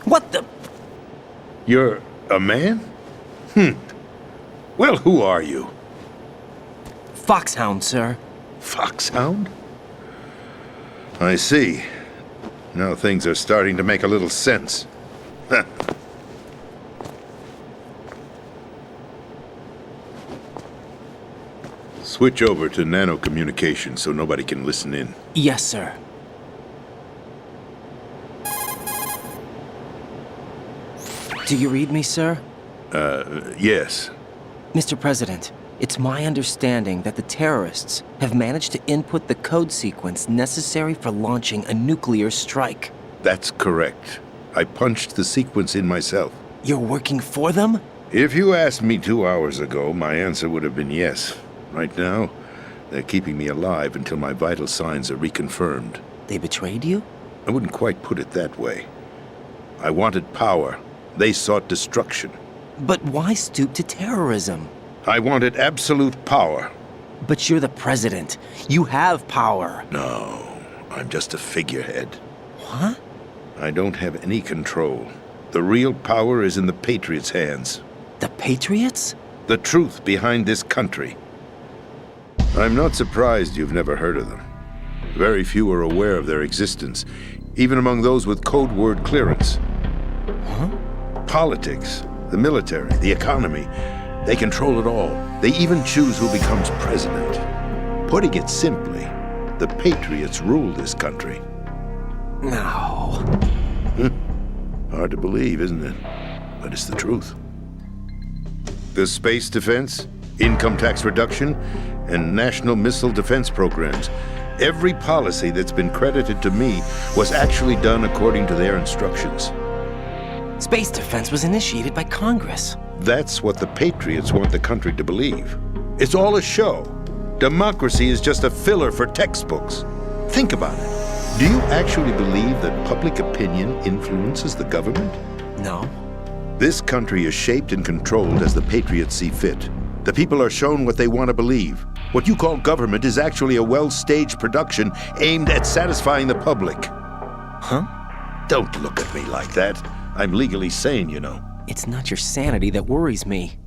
What the... You're a man? Well, who are you? Foxhound, sir. Foxhound? I see. Now things are starting to make a little sense. Huh. Switch over to nano-communication so nobody can listen in. Yes, sir. Do you read me, sir? Yes. Mr. President, it's my understanding that the terrorists have managed to input the code sequence necessary for launching a nuclear strike. That's correct. I punched the sequence in myself. You're working for them? If you asked me 2 hours ago, my answer would have been yes. Right now, they're keeping me alive until my vital signs are reconfirmed. They betrayed you? I wouldn't quite put it that way. I wanted power. They sought destruction. But why stoop to terrorism? I wanted absolute power. But you're the president. You have power. No, I'm just a figurehead. What? I don't have any control. The real power is in the Patriots' hands. The Patriots? The truth behind this country. I'm not surprised you've never heard of them. Very few are aware of their existence, even among those with code word clearance. Huh? Politics, the military, the economy, they control it all. They even choose who becomes president. Putting it simply, the Patriots rule this country. No. Hard to believe, isn't it? But it's the truth. The space defense, income tax reduction, and national missile defense programs. Every policy that's been credited to me was actually done according to their instructions. Space defense was initiated by Congress. That's what the Patriots want the country to believe. It's all a show. Democracy is just a filler for textbooks. Think about it. Do you actually believe that public opinion influences the government? No. This country is shaped and controlled as the Patriots see fit. The people are shown what they want to believe. What you call government is actually a well-staged production aimed at satisfying the public. Huh? Don't look at me like that. I'm legally sane, you know. It's not your sanity that worries me.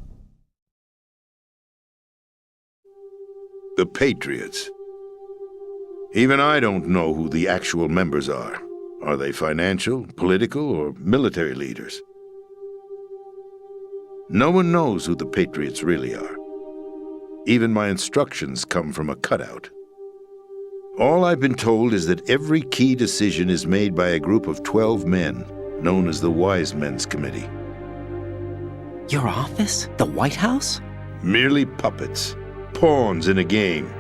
The Patriots. Even I don't know who the actual members are. Are they financial, political, or military leaders? No one knows who the Patriots really are. Even my instructions come from a cutout. All I've been told is that every key decision is made by a group of 12 men, known as the Wise Men's Committee. Your office? The White House? Merely puppets, pawns in a game.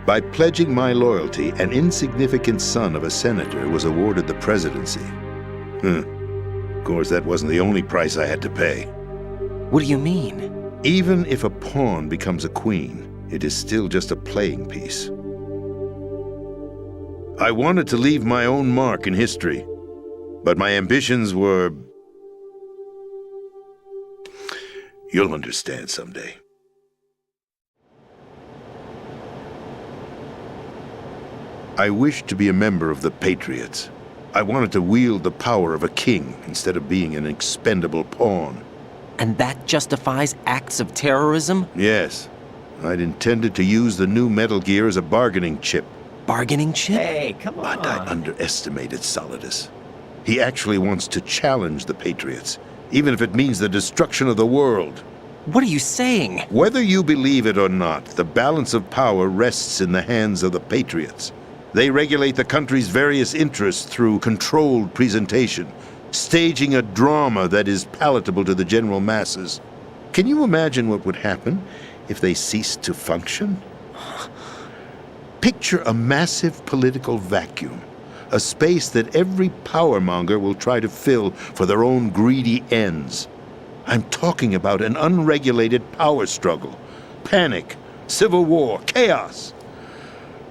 By pledging my loyalty, an insignificant son of a senator was awarded the presidency. Of course, that wasn't the only price I had to pay. What do you mean? Even if a pawn becomes a queen, it is still just a playing piece. I wanted to leave my own mark in history, but my ambitions were... You'll understand someday. I wished to be a member of the Patriots. I wanted to wield the power of a king instead of being an expendable pawn. And that justifies acts of terrorism? Yes. I'd intended to use the new Metal Gear as a bargaining chip. Bargaining chip? Hey, come on. But I underestimated Solidus. He actually wants to challenge the Patriots, even if it means the destruction of the world. What are you saying? Whether you believe it or not, the balance of power rests in the hands of the Patriots. They regulate the country's various interests through controlled presentation, staging a drama that is palatable to the general masses. Can you imagine what would happen if they ceased to function? Picture a massive political vacuum, a space that every powermonger will try to fill for their own greedy ends. I'm talking about an unregulated power struggle, panic, civil war, chaos.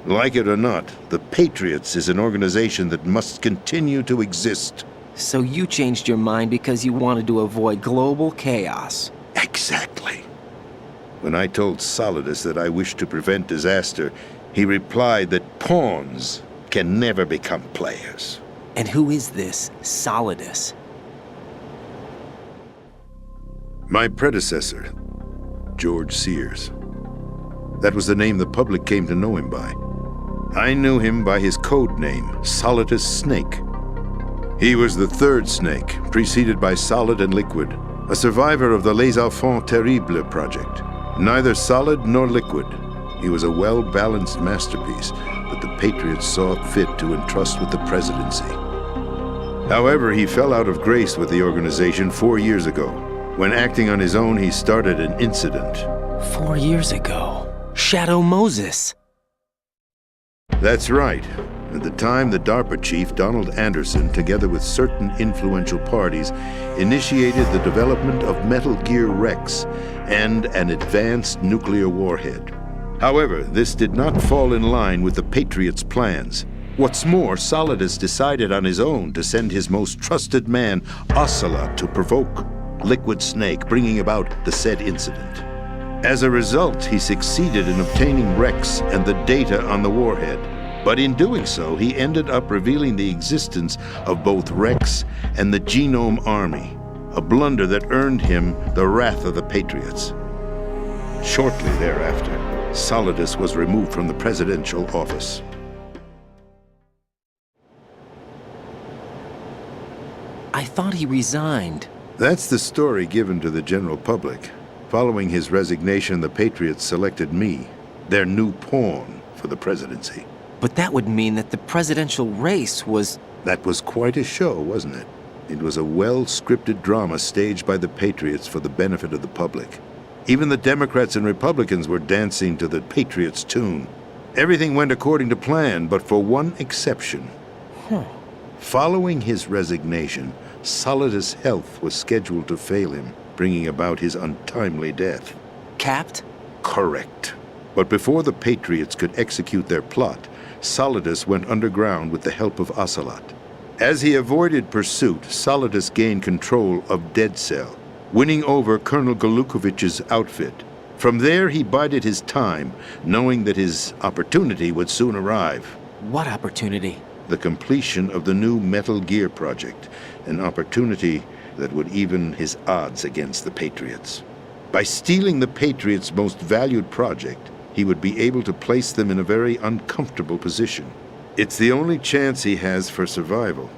Like it or not, the Patriots is an organization that must continue to exist. So you changed your mind because you wanted to avoid global chaos. Exactly. When I told Solidus that I wished to prevent disaster, He replied that pawns can never become players. And who is this Solidus? My predecessor, George Sears. That was the name the public came to know him by. I knew him by his code name, Solidus Snake. He was the third snake, preceded by Solid and Liquid, a survivor of the Les Enfants Terribles project. Neither solid nor liquid, he was a well-balanced masterpiece that the Patriots saw fit to entrust with the presidency. However, he fell out of grace with the organization 4 years ago. When acting on his own, he started an incident. 4 years ago. Shadow Moses. That's right. At the time, the DARPA chief, Donald Anderson, together with certain influential parties, initiated the development of Metal Gear Rex and an advanced nuclear warhead. However, this did not fall in line with the Patriots' plans. What's more, Solidus decided on his own to send his most trusted man, Ocelot, to provoke Liquid Snake, bringing about the said incident. As a result, he succeeded in obtaining Rex and the data on the warhead. But in doing so, he ended up revealing the existence of both Rex and the Genome Army, a blunder that earned him the wrath of the Patriots. Shortly thereafter, Solidus was removed from the presidential office. I thought he resigned. That's the story given to the general public. Following his resignation, the Patriots selected me, their new pawn, for the presidency. But that would mean that the presidential race was... That was quite a show, wasn't it? It was a well-scripted drama staged by the Patriots for the benefit of the public. Even the Democrats and Republicans were dancing to the Patriots' tune. Everything went according to plan, but for one exception. Following his resignation, Solidus' health was scheduled to fail him, bringing about his untimely death. Capped? Correct. But before the Patriots could execute their plot, Solidus went underground with the help of Ocelot. As he avoided pursuit, Solidus gained control of Dead Cell, winning over Colonel Golukovich's outfit. From there, he bided his time, knowing that his opportunity would soon arrive. What opportunity? The completion of the new Metal Gear project, an opportunity that would even his odds against the Patriots. By stealing the Patriots' most valued project, he would be able to place them in a very uncomfortable position. It's the only chance he has for survival.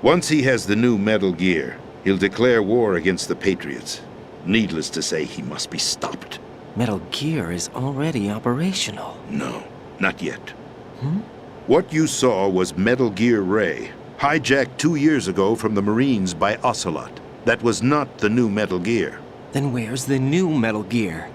Once he has the new Metal Gear, he'll declare war against the Patriots. Needless to say, he must be stopped. Metal Gear is already operational. No, not yet. What you saw was Metal Gear Ray, hijacked 2 years ago from the Marines by Ocelot. That was not the new Metal Gear. Then where's the new Metal Gear?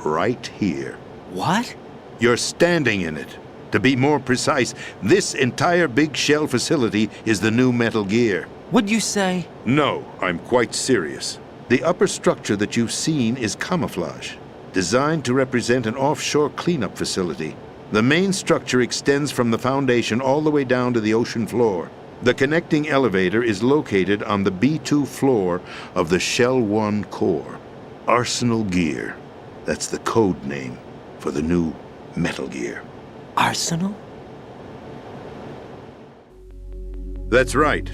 Right here. What? You're standing in it. To be more precise, this entire big shell facility is the new Metal Gear. What'd you say? No, I'm quite serious. The upper structure that you've seen is camouflage, designed to represent an offshore cleanup facility. The main structure extends from the foundation all the way down to the ocean floor. The connecting elevator is located on the B2 floor of the Shell 1 core. Arsenal Gear. That's the code name for the new Metal Gear. Arsenal? That's right.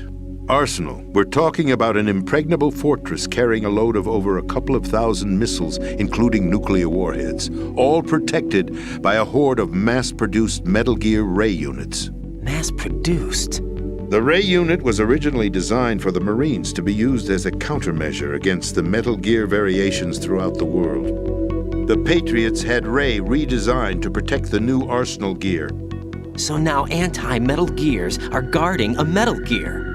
Arsenal. We're talking about an impregnable fortress carrying a load of over a couple of thousand missiles, including nuclear warheads, all protected by a horde of mass-produced Metal Gear Ray units. Mass-produced? The Ray unit was originally designed for the Marines to be used as a countermeasure against the Metal Gear variations throughout the world. The Patriots had Ray redesigned to protect the new Arsenal Gear. So now anti-Metal Gears are guarding a Metal Gear.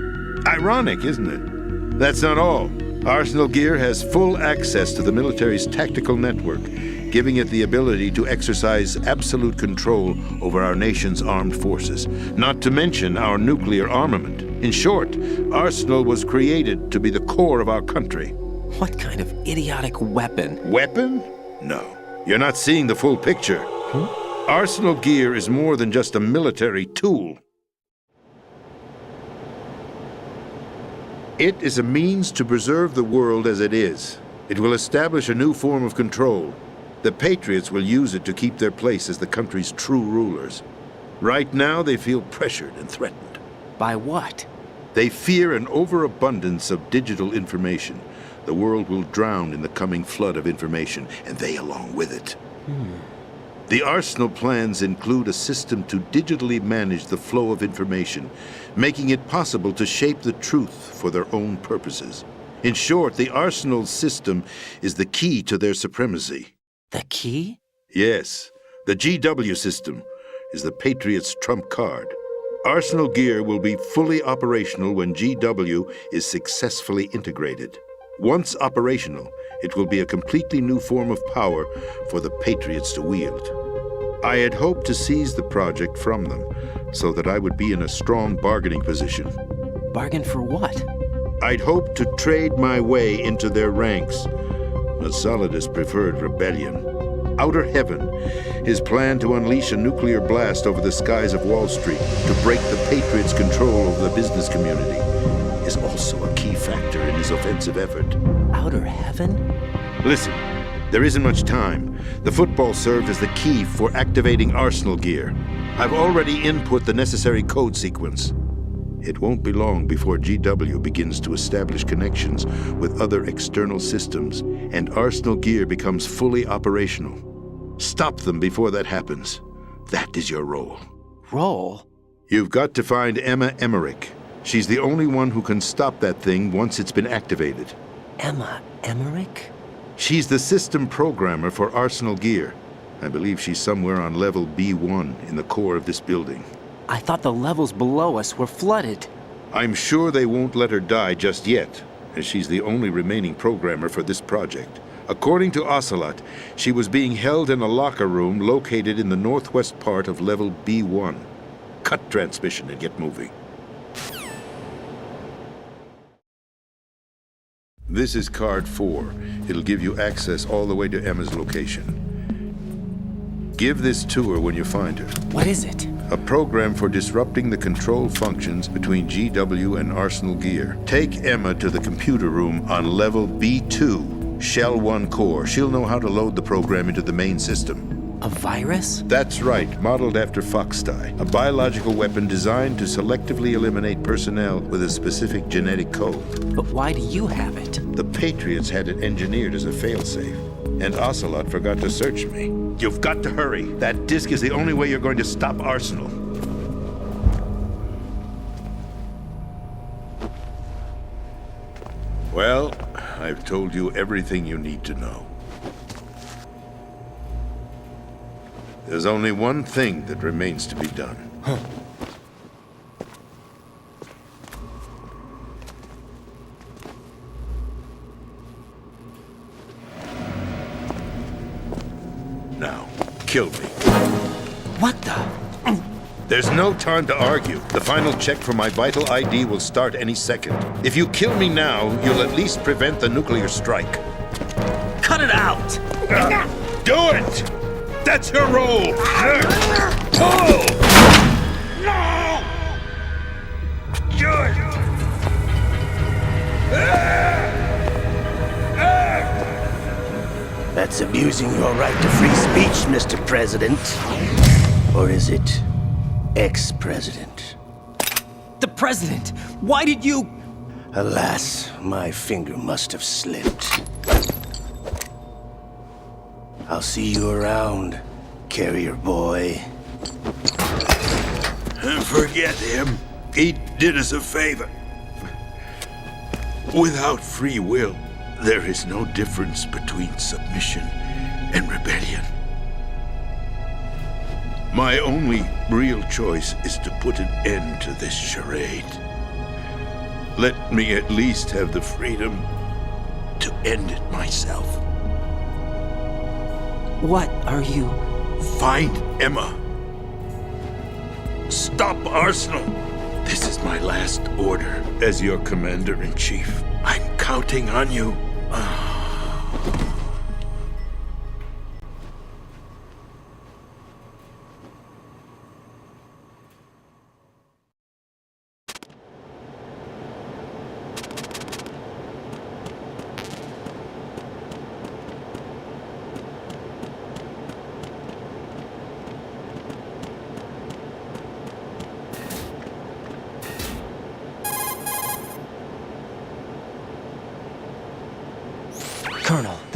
Ironic, isn't it? That's not all. Arsenal Gear has full access to the military's tactical network, giving it the ability to exercise absolute control over our nation's armed forces, not to mention our nuclear armament. In short, Arsenal was created to be the core of our country. What kind of idiotic weapon? Weapon? No. You're not seeing the full picture. Arsenal Gear is more than just a military tool. It is a means to preserve the world as it is. It will establish a new form of control. The Patriots will use it to keep their place as the country's true rulers. Right now, they feel pressured and threatened. By what? They fear an overabundance of digital information. The world will drown in the coming flood of information, and they along with it. The Arsenal plans include a system to digitally manage the flow of information, making it possible to shape the truth for their own purposes. In short, the Arsenal system is the key to their supremacy. The key? Yes. The GW system is the Patriots' trump card. Arsenal gear will be fully operational when GW is successfully integrated. Once operational, it will be a completely new form of power for the Patriots to wield. I had hoped to seize the project from them, so that I would be in a strong bargaining position. Bargain for what? I'd hoped to trade my way into their ranks, but Solidus preferred rebellion. Outer Heaven, his plan to unleash a nuclear blast over the skies of Wall Street to break the Patriots' control over the business community, is also a key factor in his offensive effort. Outer Heaven? Listen, there isn't much time. The football served as the key for activating Arsenal gear. I've already input the necessary code sequence. It won't be long before GW begins to establish connections with other external systems, and Arsenal gear becomes fully operational. Stop them before that happens. That is your role. Role? You've got to find Emma Marhq. She's the only one who can stop that thing once it's been activated. Emma Marhq? She's the system programmer for Arsenal gear. I believe she's somewhere on level B1 in the core of this building. I thought the levels below us were flooded. I'm sure they won't let her die just yet, as she's the only remaining programmer for this project. According to Ocelot, she was being held in a locker room located in the northwest part of level B1. Cut transmission and get moving. This is card 4. It'll give you access all the way to Emma's location. Give this to her when you find her. What is it? A program for disrupting the control functions between GW and Arsenal gear. Take Emma to the computer room on level B2, Shell 1 core. She'll know how to load the program into the main system. A virus? That's right, modeled after Foxdie, a biological weapon designed to selectively eliminate personnel with a specific genetic code. But why do you have it? The Patriots had it engineered as a failsafe, and Ocelot forgot to search me. You've got to hurry. That disk is the only way you're going to stop Arsenal. Well, I've told you everything you need to know. There's only one thing that remains to be done. Now, kill me. What the? There's no time to argue. The final check for my vital ID will start any second. If you kill me now, you'll at least prevent the nuclear strike. Cut it out! Do it! That's your role! Pull! No! Good! That's abusing your right to free speech, Mr. President. Or is it ex-president? The president! Why did you... Alas, my finger must have slipped. I'll see you around, carrier boy. Forget him. He did us a favor. Without free will, there is no difference between submission and rebellion. My only real choice is to put an end to this charade. Let me at least have the freedom to end it myself. What are you... Find Emma. Stop Arsenal. This is my last order as your commander-in-chief. I'm counting on you.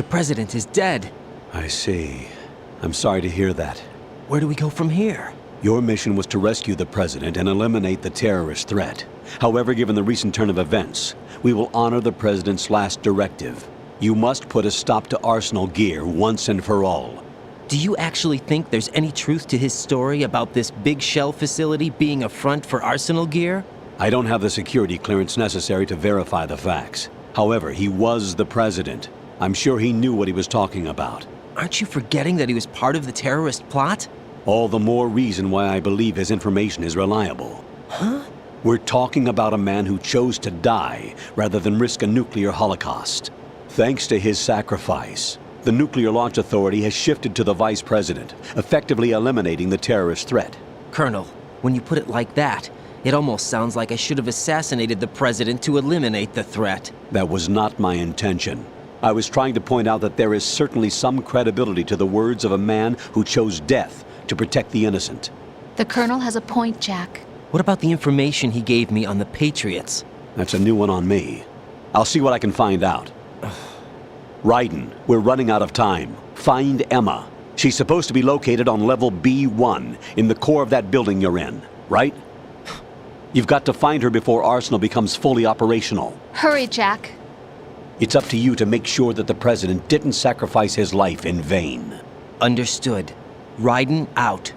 president is dead. I see. I'm sorry to hear that. Where do we go from here? Your mission was to rescue the president and eliminate the terrorist threat. However, given the recent turn of events, we will honor the president's last directive. You must put a stop to Arsenal Gear once and for all. Do you actually think there's any truth to his story about this big shell facility being a front for Arsenal Gear? I don't have the security clearance necessary to verify the facts. However, he was the president. I'm sure he knew what he was talking about. Aren't you forgetting that he was part of the terrorist plot? All the more reason why I believe his information is reliable. Huh? We're talking about a man who chose to die rather than risk a nuclear holocaust. Thanks to his sacrifice, the Nuclear Launch Authority has shifted to the vice president, effectively eliminating the terrorist threat. Colonel, when you put it like that, it almost sounds like I should have assassinated the president to eliminate the threat. That was not my intention. I was trying to point out that there is certainly some credibility to the words of a man who chose death to protect the innocent. The Colonel has a point, Jack. What about the information he gave me on the Patriots? That's a new one on me. I'll see what I can find out. Raiden, we're running out of time. Find Emma. She's supposed to be located on level B1, in the core of that building you're in, right? You've got to find her before Arsenal becomes fully operational. Hurry, Jack. It's up to you to make sure that the president didn't sacrifice his life in vain. Understood. Raiden out.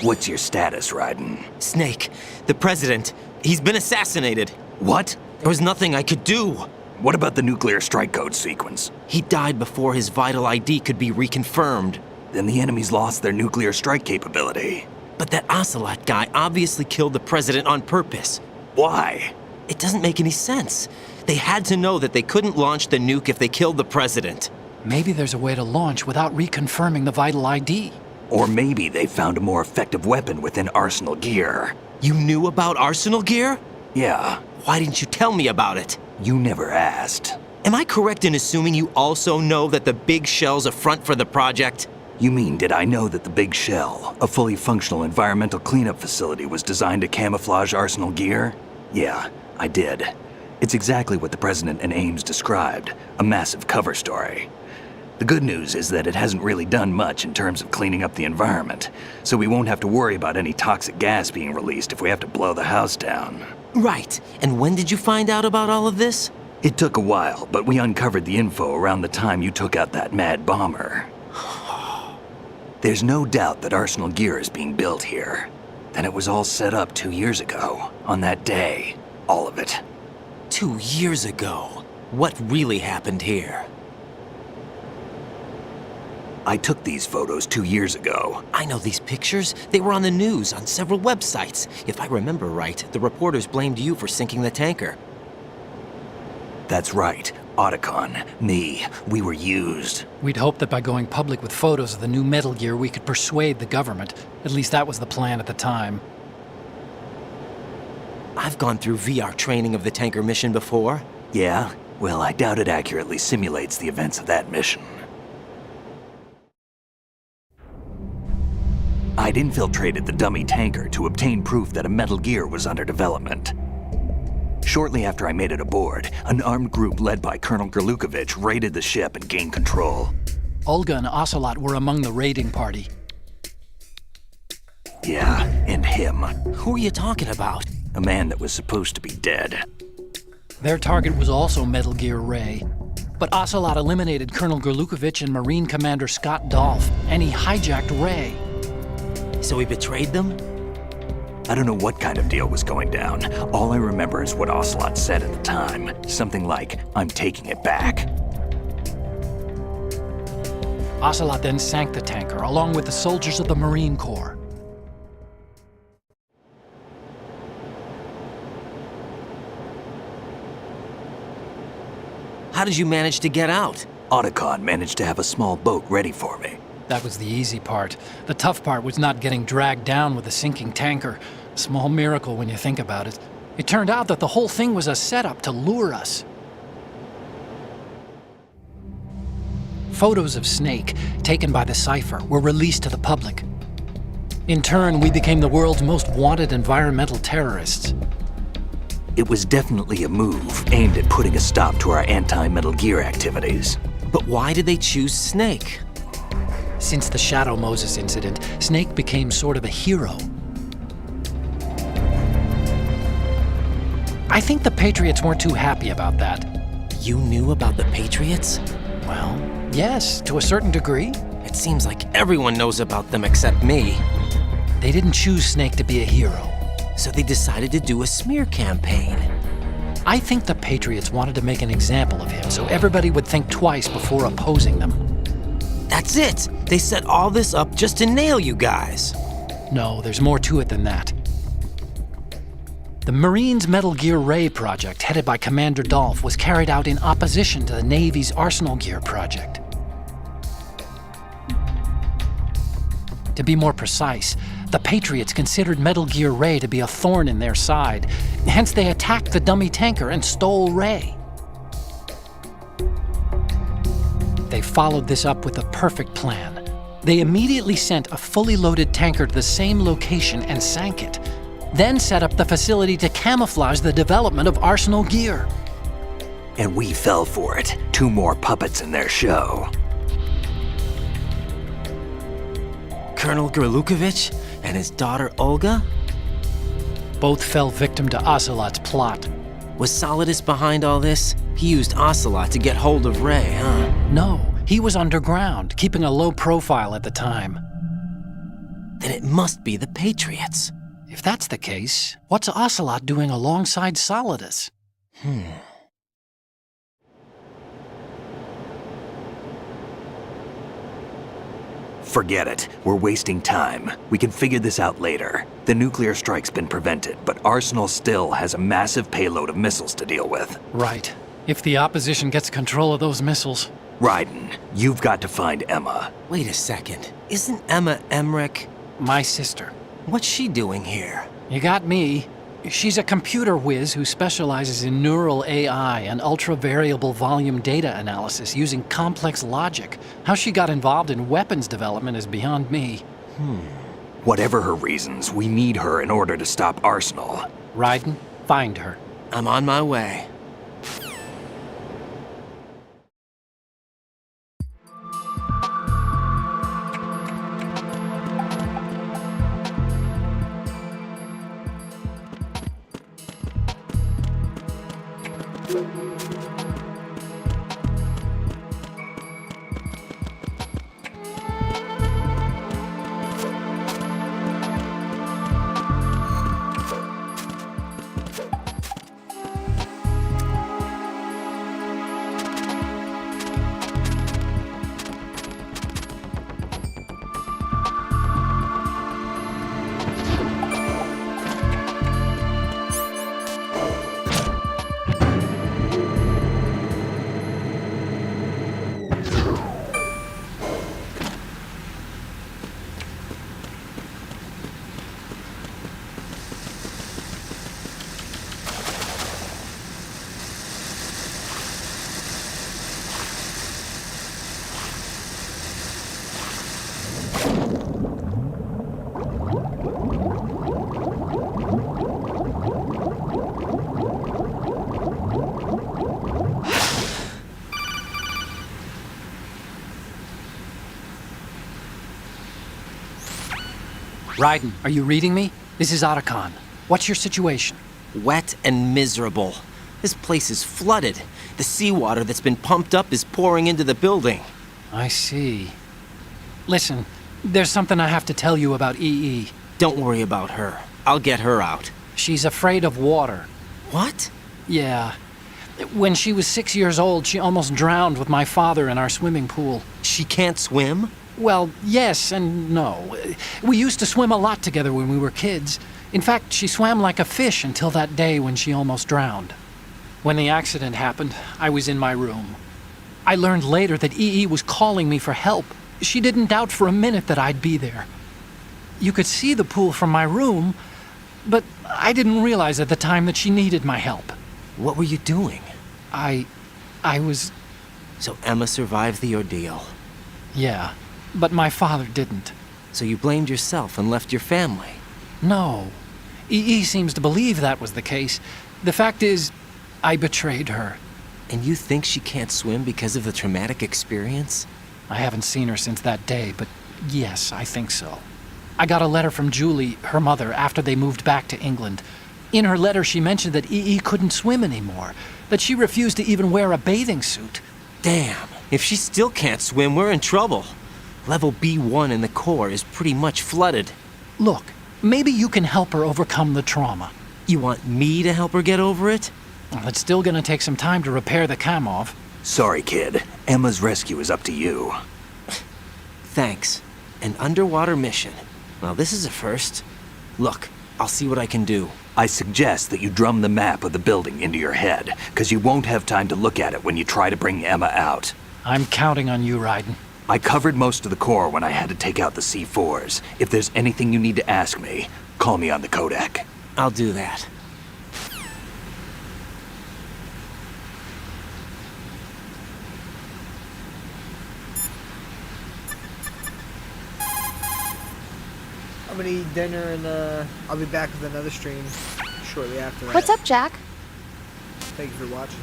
What's your status, Raiden? Snake, the president, he's been assassinated. What? There was nothing I could do. What about the nuclear strike code sequence? He died before his vital ID could be reconfirmed. Then the enemy's lost their nuclear strike capability. But that Ocelot guy obviously killed the president on purpose. Why? It doesn't make any sense. They had to know that they couldn't launch the nuke if they killed the president. Maybe there's a way to launch without reconfirming the vital ID. Or maybe they found a more effective weapon within Arsenal Gear. You knew about Arsenal Gear? Yeah. Why didn't you tell me about it? You never asked. Am I correct in assuming you also know that the Big Shell's a front for the project? You mean, did I know that the Big Shell, a fully functional environmental cleanup facility, was designed to camouflage Arsenal Gear? Yeah, I did. It's exactly what the President and Ames described, a massive cover story. The good news is that it hasn't really done much in terms of cleaning up the environment, so we won't have to worry about any toxic gas being released if we have to blow the house down. Right. And when did you find out about all of this? It took a while, but we uncovered the info around the time you took out that mad bomber. There's no doubt that Arsenal Gear is being built here. Then it was all set up 2 years ago, on that day. All of it. 2 years ago? What really happened here? I took these photos 2 years ago. I know these pictures. They were on the news, on several websites. If I remember right, the reporters blamed you for sinking the tanker. That's right. Otacon, me, we were used. We'd hoped that by going public with photos of the new Metal Gear, we could persuade the government. At least that was the plan at the time. I've gone through VR training of the tanker mission before. Yeah? Well, I doubt it accurately simulates the events of that mission. I'd infiltrated the dummy tanker to obtain proof that a Metal Gear was under development. Shortly after I made it aboard, an armed group led by Colonel Gerlukovich raided the ship and gained control. Olga and Ocelot were among the raiding party. Yeah, and him. Who are you talking about? A man that was supposed to be dead. Their target was also Metal Gear Ray. But Ocelot eliminated Colonel Gerlukovich and Marine Commander Scott Dolph, and he hijacked Ray. So he betrayed them? I don't know what kind of deal was going down. All I remember is what Ocelot said at the time. Something like, "I'm taking it back." Ocelot then sank the tanker, along with the soldiers of the Marine Corps. How did you manage to get out? Otacon managed to have a small boat ready for me. That was the easy part. The tough part was not getting dragged down with a sinking tanker. A small miracle when you think about it. It turned out that the whole thing was a setup to lure us. Photos of Snake, taken by the Cypher, were released to the public. In turn, we became the world's most wanted environmental terrorists. It was definitely a move aimed at putting a stop to our anti-Metal Gear activities. But why did they choose Snake? Since the Shadow Moses incident, Snake became sort of a hero. I think the Patriots weren't too happy about that. You knew about the Patriots? Well, yes, to a certain degree. It seems like everyone knows about them except me. They didn't choose Snake to be a hero. So they decided to do a smear campaign. I think the Patriots wanted to make an example of him so everybody would think twice before opposing them. That's it! They set all this up just to nail you guys. No, there's more to it than that. The Marines' Metal Gear Ray project, headed by Commander Dolph, was carried out in opposition to the Navy's Arsenal Gear project. To be more precise, the Patriots considered Metal Gear Ray to be a thorn in their side. Hence, they attacked the dummy tanker and stole Ray. They followed this up with a perfect plan. They immediately sent a fully loaded tanker to the same location and sank it, then set up the facility to camouflage the development of Arsenal Gear. And we fell for it. 2 more puppets in their show. Colonel Gerlukovich and his daughter Olga? Both fell victim to Ocelot's plot. Was Solidus behind all this? He used Ocelot to get hold of Ray, huh? No, he was underground, keeping a low profile at the time. Then it must be the Patriots. If that's the case, what's Ocelot doing alongside Solidus? Forget it. We're wasting time. We can figure this out later. The nuclear strike's been prevented, but Arsenal still has a massive payload of missiles to deal with. Right. If the opposition gets control of those missiles... Raiden, you've got to find Emma. Wait a second. Isn't Emma Marhq? My sister. What's she doing here? You got me. She's a computer whiz who specializes in neural AI and ultra-variable volume data analysis using complex logic. How she got involved in weapons development is beyond me. Whatever her reasons, we need her in order to stop Arsenal. Raiden, find her. I'm on my way. Raiden, are you reading me? This is Otacon. What's your situation? Wet and miserable. This place is flooded. The seawater that's been pumped up is pouring into the building. I see. Listen, there's something I have to tell you about EE. Don't worry about her. I'll get her out. She's afraid of water. What? Yeah. When she was 6 years old, she almost drowned with my father in our swimming pool. She can't swim? Well, yes and no. We used to swim a lot together when we were kids. In fact, she swam like a fish until that day when she almost drowned. When the accident happened, I was in my room. I learned later that EE was calling me for help. She didn't doubt for a minute that I'd be there. You could see the pool from my room, but I didn't realize at the time that she needed my help. What were you doing? I was... So Emma survived the ordeal? Yeah, but my father didn't. So you blamed yourself and left your family? No. EE seems to believe that was the case, The fact is, I betrayed her. And you think she can't swim because of the traumatic experience? I haven't seen her since that day, but yes, I think so. I got a letter from Julie, her mother, after they moved back to England. In her letter, she mentioned that EE couldn't swim anymore, that she refused to even wear a bathing suit. Damn, if she still can't swim, we're in trouble. Level B1 in the core is pretty much flooded. Look, maybe you can help her overcome the trauma. You want me to help her get over it? Well, it's still gonna take some time to repair the Kamov. Sorry, kid. Emma's rescue is up to you. Thanks. An underwater mission. Well, this is a first. Look, I'll see what I can do. I suggest that you drum the map of the building into your head, because you won't have time to look at it when you try to bring Emma out. I'm counting on you, Raiden. I covered most of the core when I had to take out the C4s. If there's anything you need to ask me, call me on the codec. I'll do that. I'm gonna eat dinner and I'll be back with another stream shortly after that. What's up, Jack? Thank you for watching.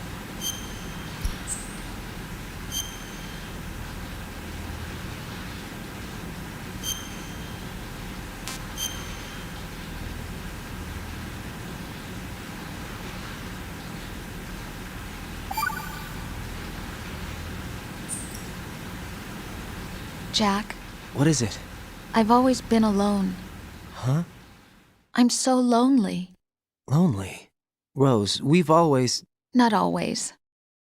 Jack, What is it? I've always been alone. Huh? I'm so lonely. Lonely? Rose, we've always... Not always.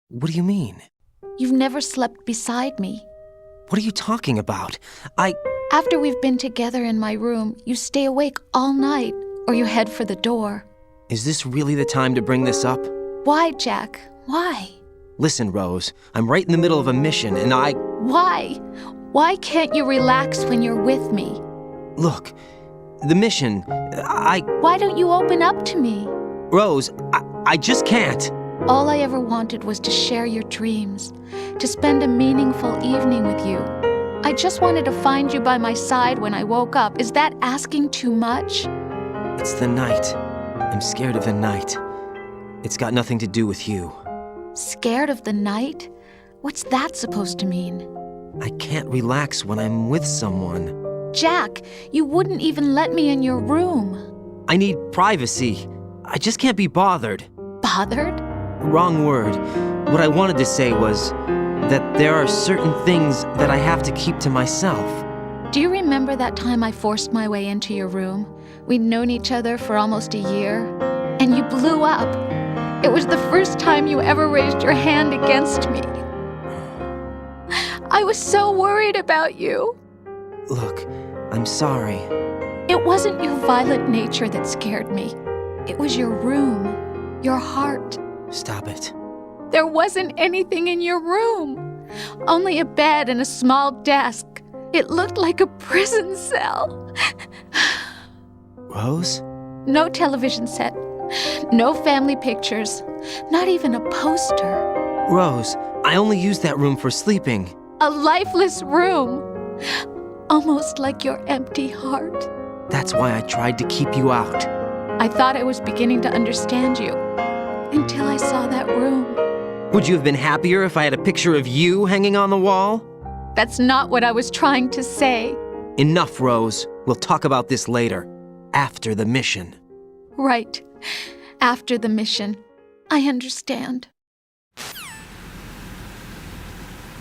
What do you mean? You've never slept beside me. What are you talking about? After we've been together in my room, you stay awake all night, or you head for the door. Is this really the time to bring this up? Why, Jack? Why? Listen, Rose, I'm right in the middle of a mission and Why? Why can't you relax when you're with me? Look, the mission, Why don't you open up to me? Rose, I just can't. All I ever wanted was to share your dreams, to spend a meaningful evening with you. I just wanted to find you by my side when I woke up. Is that asking too much? It's the night. I'm scared of the night. It's got nothing to do with you. Scared of the night? What's that supposed to mean? I can't relax when I'm with someone. Jack, you wouldn't even let me in your room. I need privacy. I just can't be bothered. Bothered? Wrong word. What I wanted to say was that there are certain things that I have to keep to myself. Do you remember that time I forced my way into your room? We'd known each other for almost a year, and you blew up. It was the first time you ever raised your hand against me. I was so worried about you. Look, I'm sorry. It wasn't your violent nature that scared me. It was your room, your heart. Stop it. There wasn't anything in your room. Only a bed and a small desk. It looked like a prison cell. Rose? No television set. No family pictures. Not even a poster. Rose, I only use that room for sleeping. A lifeless room. Almost like your empty heart. That's why I tried to keep you out. I thought I was beginning to understand you. Until I saw that room. Would you have been happier if I had a picture of you hanging on the wall? That's not what I was trying to say. Enough, Rose. We'll talk about this later. After the mission. Right. After the mission. I understand.